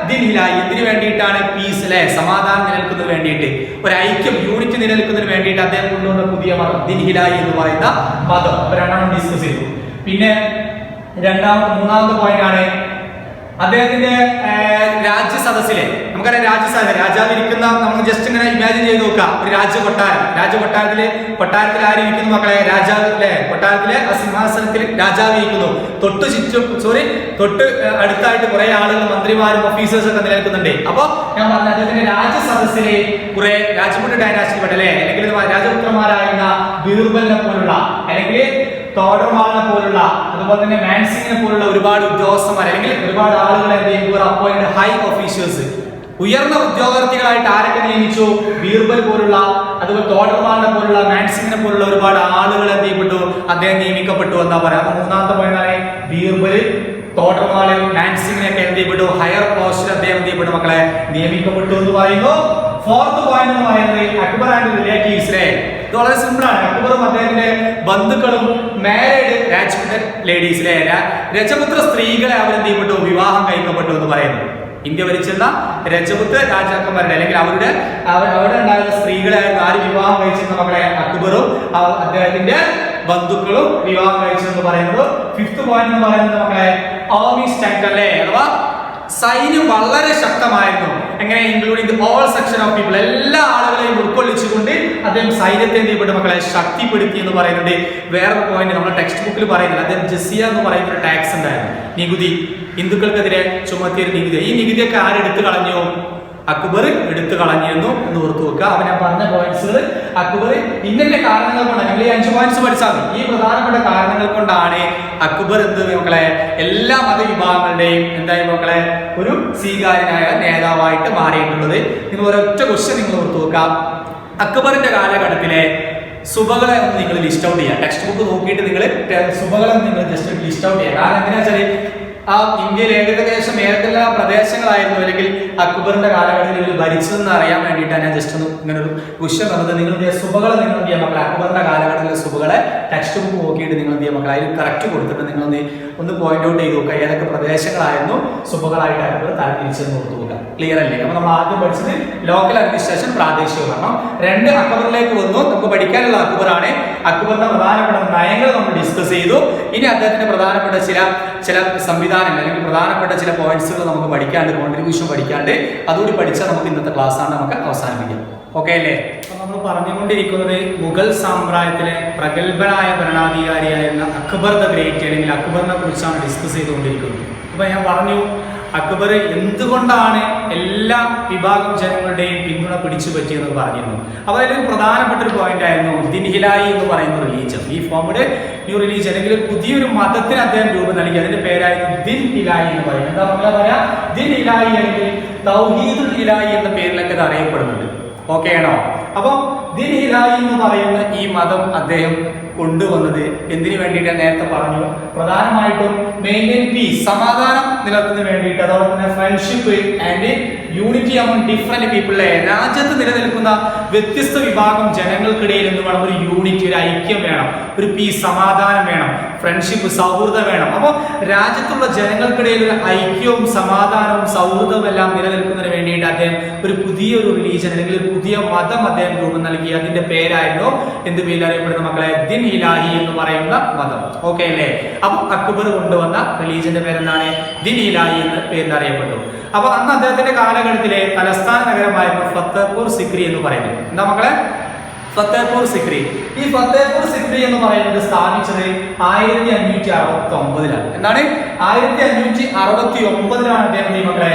ദിൻ ഹിലായി. എന്തിനു വേണ്ടിയിട്ടാണ്? പീസ് അല്ലെ, സമാധാനം നിലനിൽക്കുന്നതിന് വേണ്ടിയിട്ട്, ഒരു ഐക്യം, യൂണിറ്റ് നിലനിൽക്കുന്നതിന് വേണ്ടിയിട്ട് അദ്ദേഹം കൊണ്ടുവന്ന പുതിയ മതം ദിൻ ഹിലായി എന്ന് പറയുന്ന മതം. അപ്പൊ 2 ഡിസ്കസ് ചെയ്തു. പിന്നെ മൂന്നാമത്തെ പോയിന്റ് ആണ് അദ്ദേഹത്തിന്റെ രാജ്യസദസ്സിലെ, നമുക്കറിയാം രാജ്യസദസ്സ് രാജാവ് ഇരിക്കുന്ന, നമുക്ക് ജസ്റ്റ് ഇങ്ങനെ ഇമാജിൻ ചെയ്ത് നോക്കാം. ഒരു കൊട്ടാരത്തിൽ ആരിയ്ക്കുന്നു മക്കളെ? രാജാവ് അല്ലെ. കൊട്ടാരത്തിലെ ആ സിംഹാസനത്തിൽ രാജാവ് ഇരിക്കുന്നു. തൊട്ട് അടുത്തായിട്ട് കുറെ ആളുകൾ, മന്ത്രിമാരും ഓഫീസേഴ്സും ഒക്കെ നിലനിൽക്കുന്നുണ്ട്. അപ്പൊ ഞാൻ പറഞ്ഞ അദ്ദേഹത്തിന്റെ രാജ്യസദസ്സിലെ കുറെ രാജപുത്ര ഡൈനാസ്റ്റിപ്പെട്ട അല്ലെങ്കിൽ രാജപുത്രന്മാരായിരുന്ന ബീർബലിനെ പോലുള്ള, അല്ലെങ്കിൽ തോഡർമാലിനെ പോലുള്ള, അതുപോലെ തന്നെ മാൻസിങ്ങിനെ പോലുള്ള ഒരുപാട് ഉദ്യോഗസ്ഥന്മാർ, അല്ലെങ്കിൽ ഒരുപാട് ആളുകളെ അപ്പോയിന്റഡ് ഹൈ ഓഫീസേഴ്സ്, ഉയർന്ന ഉദ്യോഗാർത്ഥികളായിട്ട് ആരൊക്കെ നിയമിച്ചു? ബീർബൽ പോലുള്ള, അതുപോലെ തോഡർമാലിനെ പോലുള്ള, മാൻസിങ്ങിനെ പോലുള്ള ഒരുപാട് ആളുകൾ എന്ത് ചെയ്യപ്പെട്ടു? അദ്ദേഹം നിയമിക്കപ്പെട്ടു എന്നാ പറയാം. മൂന്നാമത്തെ പോയിന്റാണ് ബീർബൽ, തോഡർമാൽ, മാൻസിങ്ങിനെയൊക്കെ എന്ത് ചെയ്യപ്പെട്ടു? ഹയർ പോസ്റ്റിൽ അദ്ദേഹം എന്ത് ചെയ്യപ്പെട്ടു മക്കളെ? നിയമിക്കപ്പെട്ടു എന്ന് പറയുന്നു. ഫോർത്ത് പോയിന്റ് എന്ന് പറയുന്നത് അക്ബർ ആൻഡ് റിലേറ്റീവ്സിലെ ഇത് വളരെ സിമ്പിൾ ആണ്. അക്ബറും അദ്ദേഹത്തിന്റെ ബന്ധുക്കളും മാരീഡ് രാജ്പുത്ര ലേഡീസിലെ രജപുത്ര സ്ത്രീകളെ അവരെന്ത് ചെയ്യപ്പെട്ടു, വിവാഹം കഴിക്കപ്പെട്ടു എന്ന് പറയുന്നു. ഇന്ത്യ ഭരിച്ചിരുന്ന രജപുത്ര രാജാക്കന്മാരുടെ അല്ലെങ്കിൽ അവിടെ ഉണ്ടായിരുന്ന സ്ത്രീകളായിരുന്നു ആര് വിവാഹം കഴിച്ചിരുന്ന മക്കളെ, അക്ബറും അദ്ദേഹത്തിന്റെ ബന്ധുക്കളും വിവാഹം കഴിച്ചെന്ന് പറയുന്നത്. ഫിഫ്ത് പോയിന്റ് എന്ന് പറയുന്നത് മക്കളെ ആർമി സ്ട്രെങ്ത് അല്ലേ, അഥവാ സൈന്യം വളരെ ശക്തമായിരുന്നു. എങ്ങനെ, including all section of people, എല്ലാ ആളുകളെയും ഉൾക്കൊള്ളിച്ചുകൊണ്ട് അദ്ദേഹം സൈന്യത്തെ എന്ത് ചെയ്യപ്പെട്ടു മക്കളെ, ശക്തിപ്പെടുത്തി എന്ന് പറയുന്നുണ്ട്. വേറൊരു പോയിന്റ് നമ്മുടെ ടെക്സ്റ്റ് ബുക്കിൽ പറയുന്നില്ല, അദ്ദേഹം ജസിയ എന്ന് പറയുന്ന ഒരു ടാക്സ് ഉണ്ടായിരുന്നു, നികുതി, ഹിന്ദുക്കൾക്കെതിരെ ചുമത്തിയ ഒരു നികുതി. ഈ നികുതിയൊക്കെ ആരെടുത്തു കളഞ്ഞു, അക്ബർ എടുത്തു കളഞ്ഞിരുന്നു എന്ന് ഓർത്തു വെക്കുക. അപ്പൊ ഞാൻ പറഞ്ഞ പോയിന്റ്സുകൾ അക്ബർ ഇന്നെ കാരണങ്ങൾ കൊണ്ടാണ്, നിങ്ങൾ ഈ 5 പോയിന്റ്സ് പഠിച്ചാൽ മതി. ഈ പ്രധാനപ്പെട്ട കാരണങ്ങൾ കൊണ്ടാണ് അക്ബർ എന്ത് മക്കളെ എല്ലാ മതവിഭാഗങ്ങളുടെയും എന്തായി മക്കളെ ഒരു സ്വീകാര്യനായ നേതാവായിട്ട് മാറിയിട്ടുള്ളത്. നിങ്ങൾ ഒരൊറ്റ ക്വസ്റ്റ്യൻ നിങ്ങൾ ഓർത്തു വെക്കുക. അക്ബറിന്റെ കാലഘട്ടത്തിലെ സുബകളെ ഒന്ന് നിങ്ങൾ ലിസ്റ്റ് ഔട്ട് ചെയ്യുക. ടെക്സ്റ്റ് ബുക്ക് നോക്കിയിട്ട് നിങ്ങൾ സുബകളെ നിങ്ങൾ ജസ്റ്റ് ലിസ്റ്റ് ഔട്ട് ചെയ്യുക. കാരണം എങ്ങനെയാ വെച്ചാൽ ആ ഇന്ത്യയിൽ ഏകദേശം ഏതെല്ലാം പ്രദേശങ്ങളായിരുന്നു അല്ലെങ്കിൽ അക്ബറിന്റെ കാലഘട്ടത്തിൽ ഭരിച്ചതെന്ന് അറിയാൻ വേണ്ടിയിട്ടാണ് ഞാൻ ജസ്റ്റ് ഒന്ന് ഇങ്ങനെ ഒരു ക്വസ്റ്റ്യൻ തന്നത്. നിങ്ങളുടെ സുബകളെ നിങ്ങൾ എന്ത് ചെയ്യാം മക്കളെ, അക്ബറിന്റെ കാലഘട്ടത്തിലെ സുബകളെ ടെക്സ്റ്റ് ബുക്ക് നോക്കിയിട്ട് നിങ്ങൾ എന്ത് ചെയ്യാം മക്കളെ, അതിൽ കറക്റ്റ് കൊടുത്തിട്ട് നിങ്ങൾ ഒന്ന് പോയിന്റ് ഔട്ട് ചെയ്ത് നോക്കുക ഏതൊക്കെ പ്രദേശങ്ങളായിരുന്നു സുബകളായിട്ട് അക്ബർ തരംതിരിച്ചെന്ന് ഓർത്തു നോക്കുക. ക്ലിയർ അല്ലേ? അപ്പൊ നമ്മൾ ആദ്യം പഠിച്ചത് ലോക്കൽ അഡ്മിനിസ്ട്രേഷൻ, പ്രാദേശിക ഭരണം. 2 അക്ബറിലേക്ക് വന്നു. നമുക്ക് പഠിക്കാനുള്ള അക്ബറാണ്. അക്ബറിന്റെ പ്രധാനപ്പെട്ട നയങ്ങൾ നമ്മൾ ഡിസ്കസ് ചെയ്തു. ഇനി അദ്ദേഹത്തിന്റെ പ്രധാനപ്പെട്ട ചില സംവിധാനങ്ങൾ അല്ലെങ്കിൽ പ്രധാനപ്പെട്ട ചില പോയിന്റ്സുകൾ നമുക്ക് പഠിക്കാണ്ട്, കോൺട്രിബ്യൂഷൻ പഠിക്കാണ്ട്, അതുകൂടി പഠിച്ചാൽ നമുക്ക് ഇന്നത്തെ ക്ലാസ്സാണ് നമുക്ക് അവസാനിപ്പിക്കാം. ഓക്കെ അല്ലേ? അപ്പൊ നമ്മൾ പറഞ്ഞുകൊണ്ടിരിക്കുന്നത് മുഗൾ സാമ്രാജ്യത്തിലെ പ്രഗത്ഭനായ ഭരണാധികാരിയായിരുന്ന അക്ബർ ദ ഗ്രേറ്റ് അല്ലെങ്കിൽ അക്ബറിനെ കുറിച്ചാണ് ഡിസ്കസ് ചെയ്തുകൊണ്ടിരിക്കുന്നത്. അപ്പൊ ഞാൻ പറഞ്ഞു അക്ബർ എന്തുകൊണ്ടാണ് എല്ലാ വിഭാഗം ജനങ്ങളുടെയും പിന്തുണ പിടിച്ചു പറ്റിയെന്ന് പറഞ്ഞിരുന്നു. അപ്പോൾ അതിലൊരു പ്രധാനപ്പെട്ട ഒരു പോയിന്റ് ആയിരുന്നു ദിൻ ഹിലായി എന്ന് പറയുന്ന റിലീജിയൻ. ഈ ഫോമിഡ് ന്യൂ റിലീജിയൻ അല്ലെങ്കിൽ പുതിയൊരു മതത്തിന് അദ്ദേഹം രൂപം നൽകി. അതിന്റെ പേരായിരുന്നു ദിൻ ഹിലായി എന്ന് പറയുന്നത്. എന്താ മക്കളെ പറയാ, ദിൻ ഹിലായി അല്ലെങ്കിൽ തൗഹീദുൽ ഹിലായി എന്ന പേരിലൊക്കെ ഇത് അറിയപ്പെടുന്നുണ്ട്. ഓക്കെ ആണോ? അപ്പം ദിൻ ഹിലായി എന്ന് പറയുന്ന ഈ മതം അദ്ദേഹം കൊണ്ടുവന്നത് എന്തിനു വേണ്ടിയിട്ട് നേരത്തെ പറഞ്ഞു, പ്രധാനമായിട്ടും മെയിൻറ്റെയിൻ പീസ്, സമാധാനം നിലനിർത്തുന്നതിന് വേണ്ടിയിട്ട്, അതോടൊപ്പം തന്നെ friendship and unity among different പീപ്പിളെ, രാജ്യത്ത് നിലനിൽക്കുന്ന വ്യത്യസ്ത വിഭാഗം ജനങ്ങൾക്കിടയിൽ എന്ത് വേണം, ഒരു യൂണിറ്റി, ഒരു ഐക്യം വേണം, ഒരു പീസ്, സമാധാനം വേണം, ഫ്രണ്ട്ഷിപ്പ്, സൗഹൃദം വേണം. അപ്പോൾ രാജ്യത്തുള്ള ജനങ്ങൾക്കിടയിൽ ഒരു ഐക്യവും സമാധാനവും സൗഹൃദവും എല്ലാം നിലനിൽക്കുന്നതിന് വേണ്ടിയിട്ട് അദ്ദേഹം ഒരു പുതിയൊരു റിലീജിയൻ അല്ലെങ്കിൽ ഒരു പുതിയ മതം അദ്ദേഹം രൂപം നൽകി. അതിന്റെ പേരായിരുന്നു എന്ത് പേരിൽ അറിയപ്പെടുന്ന മക്കളെ, ദിൻ ഇലാഹി എന്ന് പറയുന്ന മതം. ഓക്കെ അല്ലേ? അപ്പൊ അക്ബർ കൊണ്ടുവന്ന റിലീജിയന്റെ പേരെന്താണ്, ദിൻ ഇലാഹി എന്ന പേരിൽ അറിയപ്പെട്ടു. അപ്പൊ അന്ന് അദ്ദേഹത്തിന്റെ കാലഘട്ടത്തിലെ തലസ്ഥാന നഗരമായിരുന്നു ഫത്തേപൂർ സിക്രി എന്ന് പറയുന്നത്. എന്താ മക്കളെ, ഫത്തേപൂർ സിക്രി. ഈ ഫത്തേപൂർ സിക്രി എന്ന് പറയുന്നത് സ്ഥാപിച്ചത് 1569 എന്താണ്, 1569 അദ്ദേഹം ഈ മക്കളെ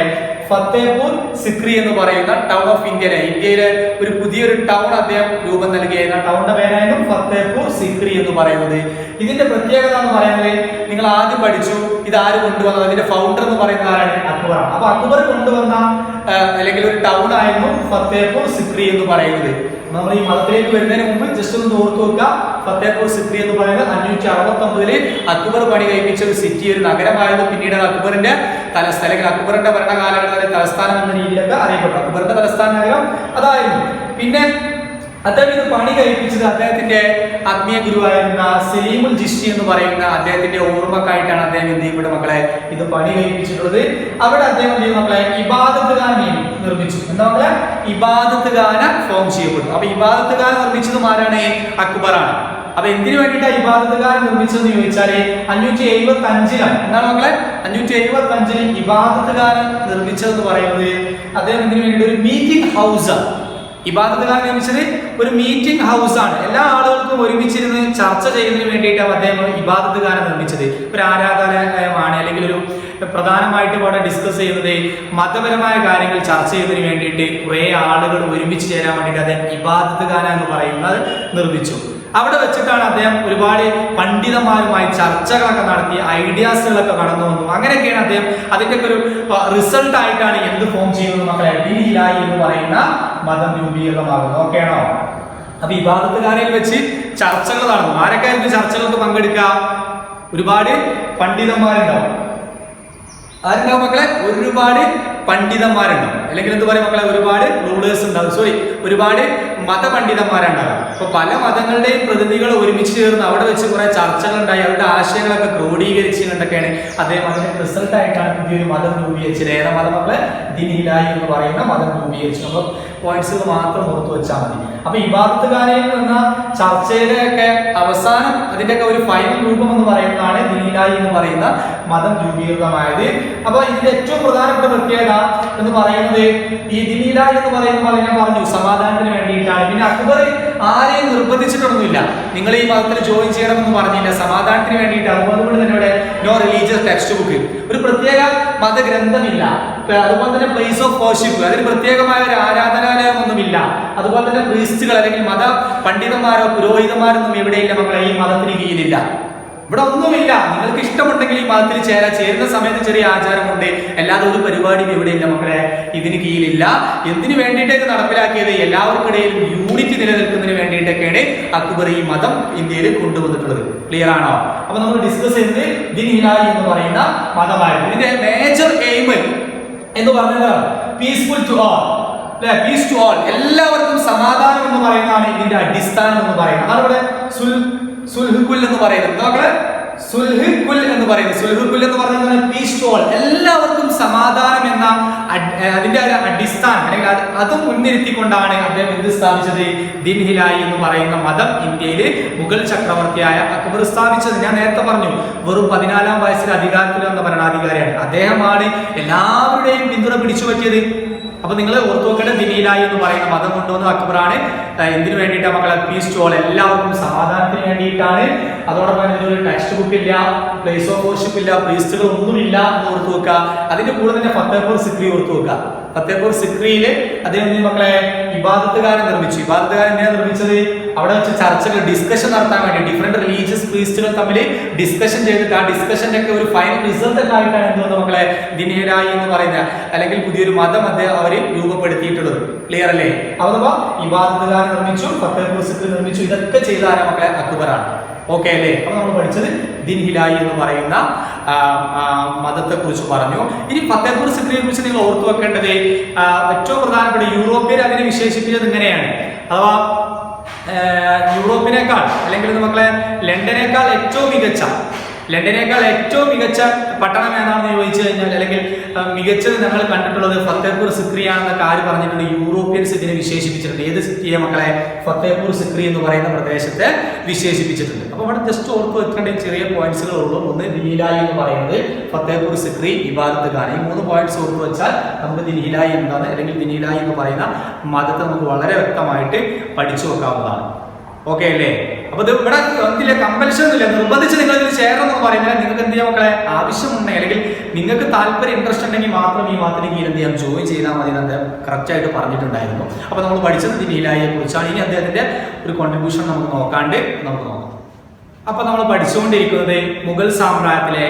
ഫത്തേപൂർ സിക്രി എന്ന് പറയുന്ന ടൗൺ ഓഫ് ഇന്ത്യയിലെ ഒരു പുതിയൊരു ടൗൺ അദ്ദേഹം രൂപം നൽകിയ ടൗണിന്റെ പേരായിരുന്നു ഫത്തേപൂർ സിക്രി എന്ന് പറയുന്നത്. ഇതിന്റെ പ്രത്യേകത എന്ന് പറയുന്നത് നിങ്ങൾ ആദ്യം പഠിച്ചു, ഇത് ആര് കൊണ്ടുവന്നത്, അതിന്റെ ഫൗണ്ടർ എന്ന് പറയുന്ന ആരാണ്, അക്ബറാണ്. അപ്പൊ അക്ബർ കൊണ്ടുവന്ന അല്ലെങ്കിൽ ഒരു ടൗൺ ആയിരുന്നു ഫത്തേപൂർ സിക്രി എന്ന് പറയുന്നത്. നമ്മൾ ഈ മതത്തിലേക്ക് വരുന്നതിന് മുമ്പ് ജസ്റ്റ് ഒന്ന് ഓർത്തു വെക്കുക, ഫത്തേപൂർ സിക്രി എന്ന് പറയുന്നത് 569 അക്ബർ പണി കഴിപ്പിച്ച ഒരു സിറ്റി, ഒരു നഗരമായിരുന്നു. പിന്നീട് അക്ബറിന്റെ തലസ്ഥാനം അല്ലെങ്കിൽ അക്ബറിന്റെ ഭരണകാലഘട്ടത്തിലെ തലസ്ഥാനം എന്ന രീതിയിലൊക്കെ അറിയപ്പെട്ടു. അക്ബറിന്റെ തലസ്ഥാന നഗരം അതായിരുന്നു. പിന്നെ അദ്ദേഹം ഇത് പണി കഴിപ്പിച്ചത് അദ്ദേഹത്തിന്റെ ആത്മീയ ഗുരുവായിരുന്ന സലീമുൽ ചിശ്തി എന്ന് പറയുന്ന അദ്ദേഹത്തിന്റെ ഓർമ്മക്കായിട്ടാണ് അദ്ദേഹം എന്ത് ചെയ്യപ്പെട്ട മക്കളെ ഇത് പണി കഴിപ്പിച്ചിട്ടുള്ളത്. അവിടെ അദ്ദേഹം എന്ത് ചെയ്യും മക്കളെ, ഇബാദത്ത് ഖാന നിർമ്മിച്ചു. എന്താ മക്കളെ, ഇബാദത്ത് ഖാന ഫോം ചെയ്യപ്പെട്ടു. അപ്പൊ ഇബാദത്ത് ഖാന നിർമ്മിച്ചതും ആരാണ്, അക്ബറാണ്. അപ്പൊ എന്തിനു വേണ്ടിയിട്ടാണ് ഇബാദത്ത് ഖാന നിർമ്മിച്ചതെന്ന് ചോദിച്ചാല് 575 എന്താണ് മക്കളെ, 575 ഇബാദത്ത് ഖാന നിർമ്മിച്ചതെന്ന് പറയുന്നത് അദ്ദേഹം എന്തിനു വേണ്ടി ഒരു മീറ്റിംഗ് ഹൗസ് ആണ്. ഇബാദത്ത് ഖാന നിർമ്മിച്ചത് ഒരു മീറ്റിംഗ് ഹൗസ് ആണ്. എല്ലാ ആളുകൾക്കും ഒരുമിച്ചിരുന്ന് ചർച്ച ചെയ്യുന്നതിന് വേണ്ടിയിട്ടാണ് അദ്ദേഹം ഇബാദത്ത് ഖാന നിർമ്മിച്ചത്. ഒരു ആരാധനാലയമാണ് അല്ലെങ്കിൽ ഒരു പ്രധാനമായിട്ടും അവിടെ ഡിസ്കസ് ചെയ്യുന്നത് മതപരമായ കാര്യങ്ങൾ ചർച്ച ചെയ്യുന്നതിന് വേണ്ടിയിട്ട് കുറെ ആളുകൾ ഒരുമിച്ച് ചേരാൻ വേണ്ടിയിട്ട് അദ്ദേഹം ഇബാദത്ത് ഖാന എന്ന് പറയുന്നത് നിർമ്മിച്ചു. അവിടെ വെച്ചിട്ടാണ് അദ്ദേഹം ഒരുപാട് പണ്ഡിതന്മാരുമായി ചർച്ചകളൊക്കെ നടത്തി, ഐഡിയാസുകളൊക്കെ കടന്നു വന്നു. അങ്ങനെയൊക്കെയാണ് അദ്ദേഹം അതിന്റെ ഒരു റിസൾട്ട് ആയിട്ടാണ് എന്ത് ഫോം ചെയ്യുന്നത് മക്കളെ, ദിൻ ഇലാഹി എന്ന് പറയുന്ന മതം രൂപീകൃതമാകുന്നത്. ഓക്കെ ആണോ? അപ്പൊ ഇബാദത്ത് ഖാനയിൽ വെച്ച് ചർച്ചകൾ നടന്നു. ആരൊക്കെ ചർച്ചകൾക്ക് പങ്കെടുക്കുക, ഒരുപാട് പണ്ഡിതന്മാരുണ്ടാവും. ആരുണ്ടാവും മക്കളെ, ഒരുപാട് പണ്ഡിതന്മാരുണ്ടാവും. അല്ലെങ്കിൽ എന്ത് പറയും മക്കളെ, ഒരുപാട് റൂളേഴ്സ് ഉണ്ടാവും, ഒരുപാട് മതപണ്ഡിതന്മാരുണ്ടാകും. അപ്പൊ പല മതങ്ങളുടെയും പ്രതിനിധികൾ ഒരുമിച്ച് ചേർന്ന് അവിടെ വെച്ച് കുറെ ചർച്ചകൾ ഉണ്ടായി, അവരുടെ ആശയങ്ങളൊക്കെ ക്രോഡീകരിച്ച് കണ്ടൊക്കെയാണ് അദ്ദേഹം അതിന്റെ റിസൾട്ട് ആയിട്ടാണ് പുതിയൊരു മതം രൂപീകരിച്ചത്. ഏതാ മതം മക്കളെ? ദീൻ-ഇലാഹി എന്ന് പറയുന്ന മതം രൂപീകരിച്ചു. നമ്മൾ പോയിന്റ്സുകൾ മാത്രം ഓർത്തു വെച്ചാൽ മതി. അപ്പൊ ഇബാദത്തുകാരിൽ എന്ന ചർച്ചയുടെ ഒക്കെ അവസാനം അതിന്റെ ഒക്കെ ഒരു ഫൈനൽ രൂപം എന്ന് പറയുന്നതാണ് ദീൻ-ഇലാഹി എന്ന് പറയുന്ന മതം രൂപീകൃതമായത്. അപ്പൊ ഇതിന്റെ ഏറ്റവും പ്രധാനപ്പെട്ട പ്രത്യേകത എന്ന് പറയുന്നത് ഈ ദീൻ-ഇലാഹി എന്ന് പറയുന്ന മതം ഞാൻ പറഞ്ഞു സമാധാനത്തിന് വേണ്ടിയിട്ടാണ്. പിന്നെ അക്ബർ ആരെയും നിർബന്ധിച്ചിട്ടൊന്നുമില്ല, നിങ്ങൾ ഈ മതത്തിൽ ജോയിൻ ചെയ്യണമെന്ന് പറഞ്ഞില്ല, സമാധാനത്തിന് വേണ്ടിയിട്ട്. അതുകൊണ്ട് തന്നെ ഇവിടെ നോ റിലീജിയസ് ടെക്സ്റ്റ് ബുക്ക്, ഒരു പ്രത്യേക മതഗ്രന്ഥമില്ല. അതുപോലെ തന്നെ പ്ലേസ് ഓഫ് വർഷിപ്പ്, അതിന് പ്രത്യേകമായ ഒരു ആരാധനാലയമൊന്നുമില്ല. അതുപോലെ തന്നെ പ്രീസ്റ്റുകൾ അല്ലെങ്കിൽ മത പണ്ഡിതന്മാരോ പുരോഹിതന്മാരൊന്നും ഇവിടെയില്ല മക്കളെ, ഈ മതത്തിന് കീഴിലില്ല. ഇവിടെ ഒന്നുമില്ല. നിങ്ങൾക്ക് ഇഷ്ടമുണ്ടെങ്കിൽ ഈ മതത്തിൽ ചേരുന്ന സമയത്ത് ചെറിയ ആചാരമുണ്ട്, അല്ലാതെ ഒരു പരിപാടിയും ഇവിടെയില്ല മക്കളെ, ഇതിന് കീഴിലില്ല. എന്തിനു വേണ്ടിയിട്ടൊക്കെ നടപ്പിലാക്കിയത്? എല്ലാവർക്കിടയിൽ യൂണിറ്റി നിലനിൽക്കുന്നതിന് വേണ്ടിയിട്ടൊക്കെയാണ് അക്ബർ ഈ മതം ഇന്ത്യയിൽ കൊണ്ടുവന്നിട്ടുള്ളത്. ക്ലിയർ ആണോ? അപ്പൊ നമ്മൾ ഡിസ്കസ് ചെയ്തത് ദീൻ-ഇലാഹി എന്ന് പറയുന്ന മതമായിരുന്നു. ഇതിന്റെ മേജർ എയിം എന്ന് പറഞ്ഞത് peaceful to all, peace to all, എല്ലാവർക്കും സമാധാനം എന്ന് പറയുന്നതാണ് ഇതിന്റെ അടിസ്ഥാനം എന്ന് പറയുന്നത്. അതുപോലെ സുൽഹുൽ എന്ന് പറയുന്നത് മക്കളെ, സുൽഹുൽ എന്ന് പറയുന്നത്, സുൽഹുൽ എന്ന് പറയുന്നത് പീസ് ടു ഓൾ, എല്ലാവർക്കും സമാധാനം എന്ന അതിന്റെ ഒരു അടിസ്ഥാനം അല്ലെങ്കിൽ അത് മുൻനിർത്തിക്കൊണ്ടാണ് അദ്ദേഹം എന്ത് സ്ഥാപിച്ചത്? ദീൻ-ഇലാഹി എന്ന് പറയുന്ന മതം ഇന്ത്യയിൽ മുഗൾ ചക്രവർത്തിയായ അക്ബർ സ്ഥാപിച്ചത്. ഞാൻ നേരത്തെ പറഞ്ഞു, വെറും 14-ാം വയസ്സിൽ അധികാരത്തിൽ വന്ന ഭരണാധികാരിയാണ് അദ്ദേഹമാണ്. എല്ലാവരുടെയും പിന്തുണ പിടിച്ചു പറ്റിയത്. അപ്പൊ നിങ്ങൾ ഓർത്തു വെക്കേണ്ട ദീൻ-ഇലാഹി എന്ന് പറയുന്ന മതം കൊണ്ടുവന്ന അക്ബറാണ്. എന്തിനു വേണ്ടിയിട്ടാണ് മക്കളെ? പീസ് ടു ഓൾ, എല്ലാവർക്കും സമാധാനത്തിന് വേണ്ടിയിട്ടാണ്. അതോടൊപ്പം ഇതിനൊരു ടെക്സ്റ്റ് ബുക്ക് ഇല്ല, പ്ലേസ് ഓഫ് വർഷിപ്പ് ഇല്ല, പ്രീസ്റ്റുകൾ ഒന്നുമില്ല എന്ന് ഓർത്തു വെക്കുക. അതിന്റെ കൂടെ തന്നെ ഫത്തേപൂർ സിക്രി ഓർത്തു വെക്കുക. ഫത്തേപൂർ സിക്രിയില് അദ്ദേഹം മക്കളെ ഇബാദത്തുകാരൻ നിർമ്മിച്ചു. ഇബാദത്തുകാരൻ എന്തിനാണ് നിർമ്മിച്ചത്? അവിടെ വെച്ച് ചർച്ചകൾ, ഡിസ്കഷൻ നടത്താൻ വേണ്ടി ഡിഫറെന്റ് റിലീജിയസ് പ്രീസ്റ്റുകൾ തമ്മിൽ ഡിസ്കഷൻ ചെയ്തിട്ട് ആ ഡിസ്കഷന്റെ ഒക്കെ ഒരു ഫൈനൽ റിസൾട്ട് ഒക്കെ ആയിട്ടാണ് എന്തുകൊണ്ട് മക്കളെ ദീൻ-ഇലാഹി എന്ന് പറയുന്ന അല്ലെങ്കിൽ പുതിയൊരു മതം അദ്ദേഹം അവര് രൂപപ്പെടുത്തിയിട്ടുള്ളത്. ക്ലിയർ അല്ലേ? അഥവാ ഇബാദത്തുകാരൻ നിർമ്മിച്ചു, ഫത്തേപൂർ സിക്രി നിർമ്മിച്ചു, ഇതൊക്കെ ചെയ്താലും മക്കളെ അക്ബറാണ്. ഓക്കെ അല്ലേ? അപ്പൊ നമ്മൾ പഠിച്ചത് ദീൻ-ഇലാഹി എന്ന് പറയുന്ന മതത്തെ കുറിച്ച് പറഞ്ഞു. ഇനി ഫത്തേപൂർ സിക്രിയെ കുറിച്ച് നിങ്ങൾ ഓർത്തു വെക്കേണ്ടത് ഏറ്റവും പ്രധാനപ്പെട്ട യൂറോപ്യർ അതിനെ വിശേഷിപ്പിച്ചത് ഇങ്ങനെയാണ്. അഥവാ യൂറോപ്പിനേക്കാൾ അല്ലെങ്കിൽ മക്കളെ ലണ്ടനേക്കാൾ ഏറ്റവും മികച്ച പട്ടണം ഏതാണെന്ന് ചോദിച്ചു കഴിഞ്ഞാൽ അല്ലെങ്കിൽ മികച്ചത് ഞങ്ങൾ കണ്ടിട്ടുള്ളത് ഫത്തേപൂർ സിക്രിയാണെന്നൊക്കെ ആര് പറഞ്ഞിട്ടുണ്ട്? യൂറോപ്യൻസ് ഇതിനെ വിശേഷിപ്പിച്ചിട്ടുണ്ട്. ഏത് സിറ്റിയെ മക്കളെ? ഫത്തേപൂർ സിക്രി എന്ന് പറയുന്ന പ്രദേശത്തെ വിശേഷിപ്പിച്ചിട്ടുണ്ട്. അപ്പൊ ഇവിടെ ജസ്റ്റ് ഓർത്ത് വെക്കേണ്ട ചെറിയ പോയിന്റ്സുകൾ ഉള്ളൂ. ഒന്ന് ദീൻ-ഇലാഹി എന്ന് പറയുന്നത്, ഫത്തേപൂർ സിക്രി, ഇബാദത്തുകാരൻ, ഈ 3 പോയിന്റ്സ് ഓർത്ത് വെച്ചാൽ നമുക്ക് ദീൻ-ഇലാഹി എന്താണ് അല്ലെങ്കിൽ ദീൻ-ഇലാഹി എന്ന് പറയുന്ന മതത്തെ നമുക്ക് വളരെ വ്യക്തമായിട്ട് പഠിച്ചു വെക്കാവുന്നതാണ്. ഓക്കെ അല്ലേ? അപ്പൊ ഇത് ഇവിടെ എന്തില്ല, കമ്പൽഷൻ ഒന്നുമില്ല, നിർബന്ധിച്ച് നിങ്ങൾ ഇതിൽ ചേരണം എന്ന് പറയുന്നത് നിങ്ങൾക്ക് എന്ത് ചെയ്യാം മക്കളെ? ആവശ്യമുണ്ടെങ്കിൽ അല്ലെങ്കിൽ നിങ്ങൾക്ക് താല്പര്യം ഇൻട്രസ്റ്റ് ഉണ്ടെങ്കിൽ മാത്രം ഈ മതത്തിന് കീഴിൽ എന്ത് ചെയ്യാം? ജോയിൻ ചെയ്താൽ മതി എന്ന് അദ്ദേഹം കറക്റ്റ് ആയിട്ട് പറഞ്ഞിട്ടുണ്ടായിരുന്നു. അപ്പൊ നമ്മൾ പഠിച്ചത് ദീൻ-ഇലാഹിയെ കുറിച്ചാണ്. ഇനി അദ്ദേഹത്തിന്റെ ഒരു കോൺട്രിബ്യൂഷൻ നമുക്ക് നോക്കാം. അപ്പൊ നമ്മൾ പഠിച്ചുകൊണ്ടിരിക്കുന്നത് മുഗൾ സാമ്രാജ്യത്തിലെ